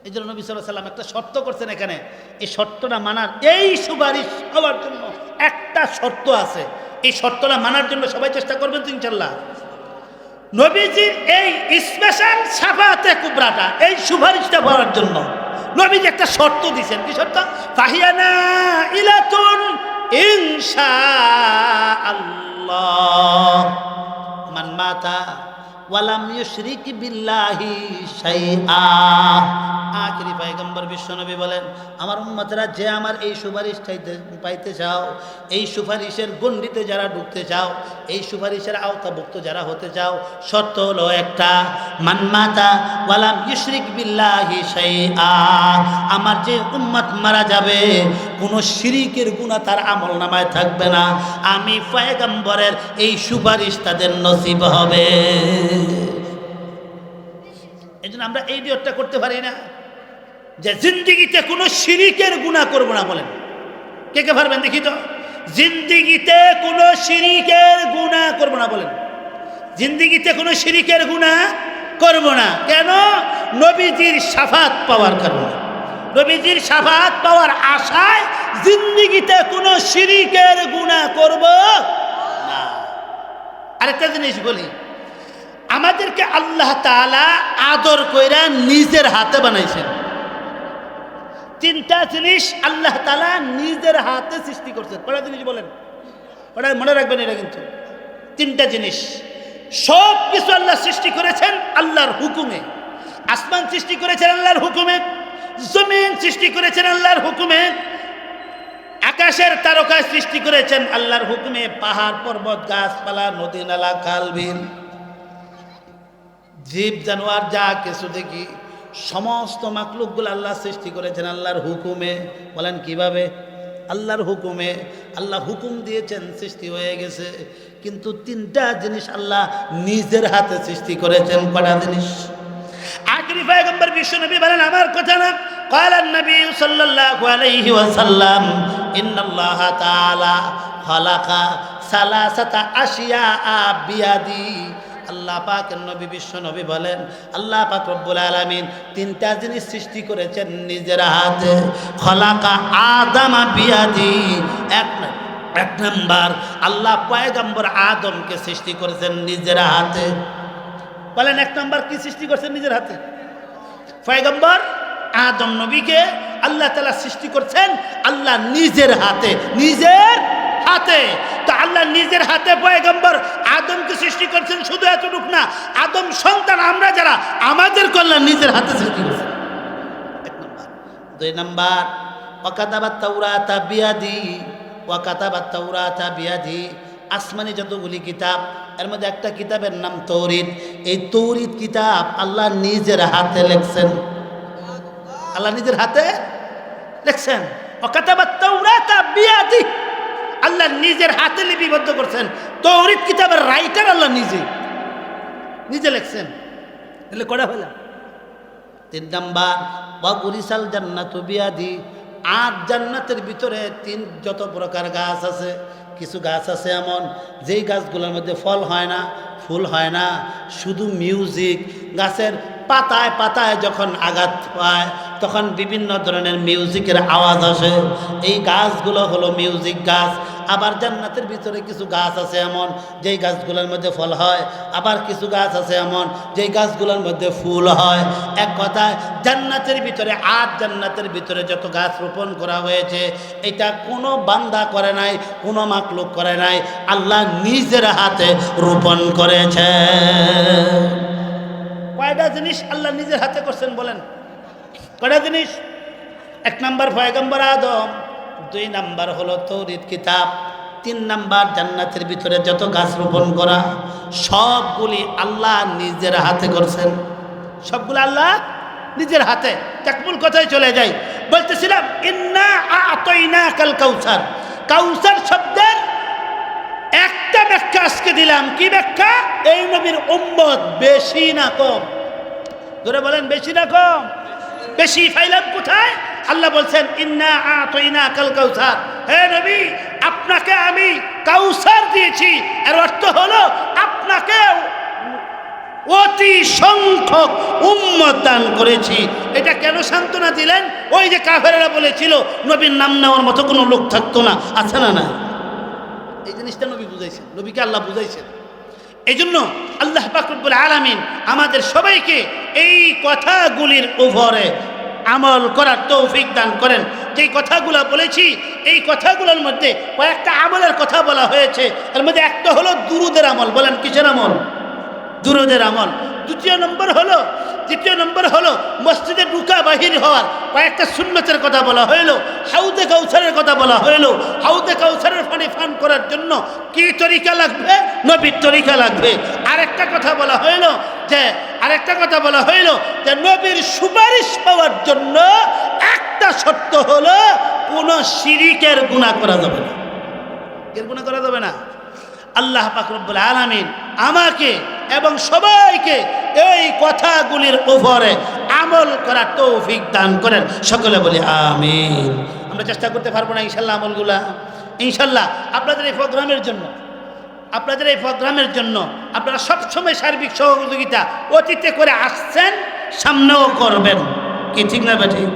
এই জন্য নবী সাল্লাল্লাহু আলাইহি ওয়াসাল্লাম একটা শর্ত করছেন এখানে। এই শর্তটা মানার, এই সুপারিশ হওয়ার জন্য একটা শর্ত আছে। এই শর্তটা মানার জন্য সবাই চেষ্টা করবেন তো ইনশাআল্লাহ। নবীজির এই স্পেশাল শাফাআতে কুবরাটা, এই সুপারিশটা পাওয়ার জন্য নবীজি একটা শর্ত দিয়েছেন। কি শর্ত? ফাহিয়ানা ইলাতুন ইনশাআল্লাহ মান মাতা ওয়ালাম ইউশরিক বিল্লাহি শাইআ। আখিরি পয়গম্বর বিশ্বনবী বলেন, আমার উম্মতরা যে আমার এই সুপারিশ পাইতে চাও, এই সুপারিশের গণ্ডিতে যারা ঢুকতে চাও, এই সুপারিশের আওতাভুক্ত যারা হতে চাও, শর্ত হলো একটা, মান মাতা ওয়ালাম ইউশরিক বিল্লাহি শাইআ। আমার যে উম্মত মারা যাবে কোনো শিরিকের গুনাহ তার আমলনামায় থাকবে না, আমি পয়গম্বরের এই সুপারিশ তাদের নসিব হবে। এই জন্য আমরা এই নিয়তটা করতে পারি না যে জিন্দিগিতে কোনো শিরিকের গুনাহ করব না। বলেন কে কে পারবেন দেখি তো, জিন্দিগিতে কোনো শিরিকের গুনাহ করব না। বলেন জিন্দিগিতে কোনো শিরিকের গুনাহ করব না। কেন? নবীজির শাফাত পাওয়ার কারণে, নবীজির শাফাত পাওয়ার আশায় জিন্দিগিতে কোনো শিরিকের গুনাহ করব না। আরেকটা জিনিস বলি, আমাদেরকে আল্লাহ তাআলা আদর কইরা নিজের হাতে বানাইছেন। তিনটা জিনিস আল্লাহ তাআলা নিজের হাতে সৃষ্টি করছেন। কয়টা জিনিস বলেন? ওটা মনে রাখবেন, এটা কিন্তু তিনটা জিনিস। সব কিছু আল্লাহ সৃষ্টি করেছেন আল্লাহর হুকুমে। আসমান সৃষ্টি করেছেন আল্লাহর হুকুমে, জমিন সৃষ্টি করেছেন আল্লাহর হুকুমে, আকাশের তারকা সৃষ্টি করেছেন আল্লাহর হুকুমে, পাহাড় পর্বত গাছপালা নদী নালা খাল বিল জীব জানোয়ার যা কিছু দেখি সমস্ত মাখলুকগুলো আল্লাহ সৃষ্টি করেছেন আল্লাহর হুকুমে। বলেন কিভাবে? আল্লাহর হুকুমে। আল্লাহ হুকুম দিয়েছেন, সৃষ্টি হয়ে গেছে। কিন্তু তিনটা জিনিস আল্লাহ নিজের হাতে সৃষ্টি করেছেন। কটা জিনিস? আখিরি পয়গম্বর বিশ্বনবী বলেন, আমার কথা না, قال النبي صلى الله عليه وسلم إن الله تعالى خلق ثلاثة أشياء بيده। আল্লাহ পাকের নবী বিশ্বনবী বলেন, আল্লাহ পাক রব্বুল আলামিন তিনটা জিনিস সৃষ্টি করেছেন নিজের হাতে। খলাকা আদমা বিয়াদি, এক নাম্বার আল্লাহ পয়গম্বর আদমকে সৃষ্টি করেছেন নিজের হাতে। বলেন এক নাম্বার কি সৃষ্টি করেছেন নিজের হাতে? পয়গম্বর আদম নবীকে আল্লাহ তাআলা সৃষ্টি করছেন আল্লাহ নিজের হাতে। নিজের হাতে। তো আল্লাহ নিজের হাতে পয়গম্বর আদমকে সৃষ্টি করছেন। শুধু এতটুক না, আদম সন্তান আমরা যারা, আমাদের কল্যাণ নিজের হাতে সৃষ্টি করছেন। এক নাম্বার। দুই নাম্বার, ওয়াকাতাবাত তাওরাতা বিয়াদি, ওয়াকাতাবাত তাওরাতা বিয়াদি। আসমানি যতগুলি কিতাব, এর মধ্যে একটা কিতাবের নাম তৌরিত। এই তৌরিত কিতাব আল্লাহ নিজের হাতে লিখছেন। আল্লাহ নিজের হাতে লিখছেন। ওয়াকাতাবাত তাওরাতা বিয়াদি, আল্লাহ নিজের হাতে লিপিবদ্ধ করছেন। তৌরিত কিতাবের রাইটার আল্লাহ নিজে লিখছেন। তাহলে কটা হলো? তিন নাম্বার, ওয়াগুরিসাল জান্নাতু বিয়াদি। 8 জান্নাতের ভিতরে যত প্রকার গাছ আছে, কিছু গাছ আছে এমন যেই গাছগুলোর মধ্যে ফল হয় না, ফুল হয় না, শুধু মিউজিক। গাছের পাতায় পাতায় যখন আঘাত পায় তখন বিভিন্ন ধরনের মিউজিকের আওয়াজ আসে। এই গাছগুলো হলো মিউজিক গাছ। আবার জান্নাতের ভিতরে কিছু গাছ আছে এমন যেই গাছগুলোর মধ্যে ফল হয়, আবার কিছু গাছ আছে এমন যেই গাছগুলোর মধ্যে ফুল হয়। এক কথায় জান্নাতের ভিতরে 8 জান্নাতের ভিতরে যত গাছ রোপণ করা হয়েছে, এটা কোনো বান্দা করে নাই, কোনো মাখলুক করে নাই, আল্লাহ নিজের হাতে রোপণ করেছে। কয়টা জিনিস আল্লাহ নিজের হাতে করছেন বলেন? কয়টা জিনিস? এক নাম্বার পয়গম্বর আদম, 2 নাম্বার হলো তৌরিত কিতাব, 3 নাম্বার জান্নাতের ভিতরে যত গাছ রোপণ করা সবগুলি আল্লাহ নিজের হাতে করছেন। সবগুলো আল্লাহ নিজের হাতে। মূল কথায় চলে যাই, বলতেছিলাম ইন্না আ'তাইনাকাল কাউসার। কাউসার শব্দের একটা ব্যাখ্যা আজকে দিলাম। কি ব্যাখ্যা? এই নবীর উম্মত বেশি না কম? ধরে বলেন বেশি না কম? বেশি পাইলাম কোথায়? আল্লাহ বলছেন ইন্না আ'তাইনাকাল কাউসার। হে নবী, আপনাকে আমি কাউসার দিয়েছি। এর অর্থ হলো আপনাকে অতি সংখ্যক উম্মত দান করেছি। এটা কেন সান্ত্বনা দিলেন? ওই যে কাফেরেরা বলেছিল নবীর নাম নেওয়ার মতো কোনো লোক থাকতো না, আছে না? না, এই জিনিসটা নবী বুঝাইছেন, নবীকে আল্লাহ বুঝাইছেন। এই জন্য আল্লাহ পাক রব্বুল আলামিন আমাদের সবাইকে এই কথাগুলির উপরে আমল করার তৌফিক দান করেন। যেই কথাগুলো বলেছি এই কথাগুলোর মধ্যে কয়েকটা আমলের কথা বলা হয়েছে। এর মধ্যে একটা হলো দুরুদের আমল। বলেন কিসের আমল? দুরুদের আমল। দ্বিতীয় নম্বর হলো দ্বিতীয় নম্বর হলো মসজিদে ঢুকা বাহির হওয়ার কয়েকটা সুন্নতের কথা বলা হইল, হাউদে কাউসারের কথা বলা হইল। হাউদে কাউসারের পানি পান করার জন্য কি তরিকা লাগবে? নবীর তরিকা লাগবে। আরেকটা কথা বলা হইল যে নবীর সুপারিশ পাওয়ার জন্য একটা শর্ত হলো কোনো শিরিকের গুনাহ করা যাবে না। এর গুনাহ করা যাবে না। আল্লাহ পাক রব্বুল আলামিন আমাকে এবং সবাইকে এই কথাগুলির উপরে আমল করার তৌফিক দান করেন। সকলে বলি আমিন। আমরা চেষ্টা করতে পারবো না ইনশাল্লাহ আমলগুলা? ইনশাল্লাহ। আপনাদের এই প্রোগ্রামের জন্য আপনারা সবসময় সার্বিক সহযোগিতা অতীতে করে আসছেন, সামনেও করবেন। কি ঠিক না বেঠিক?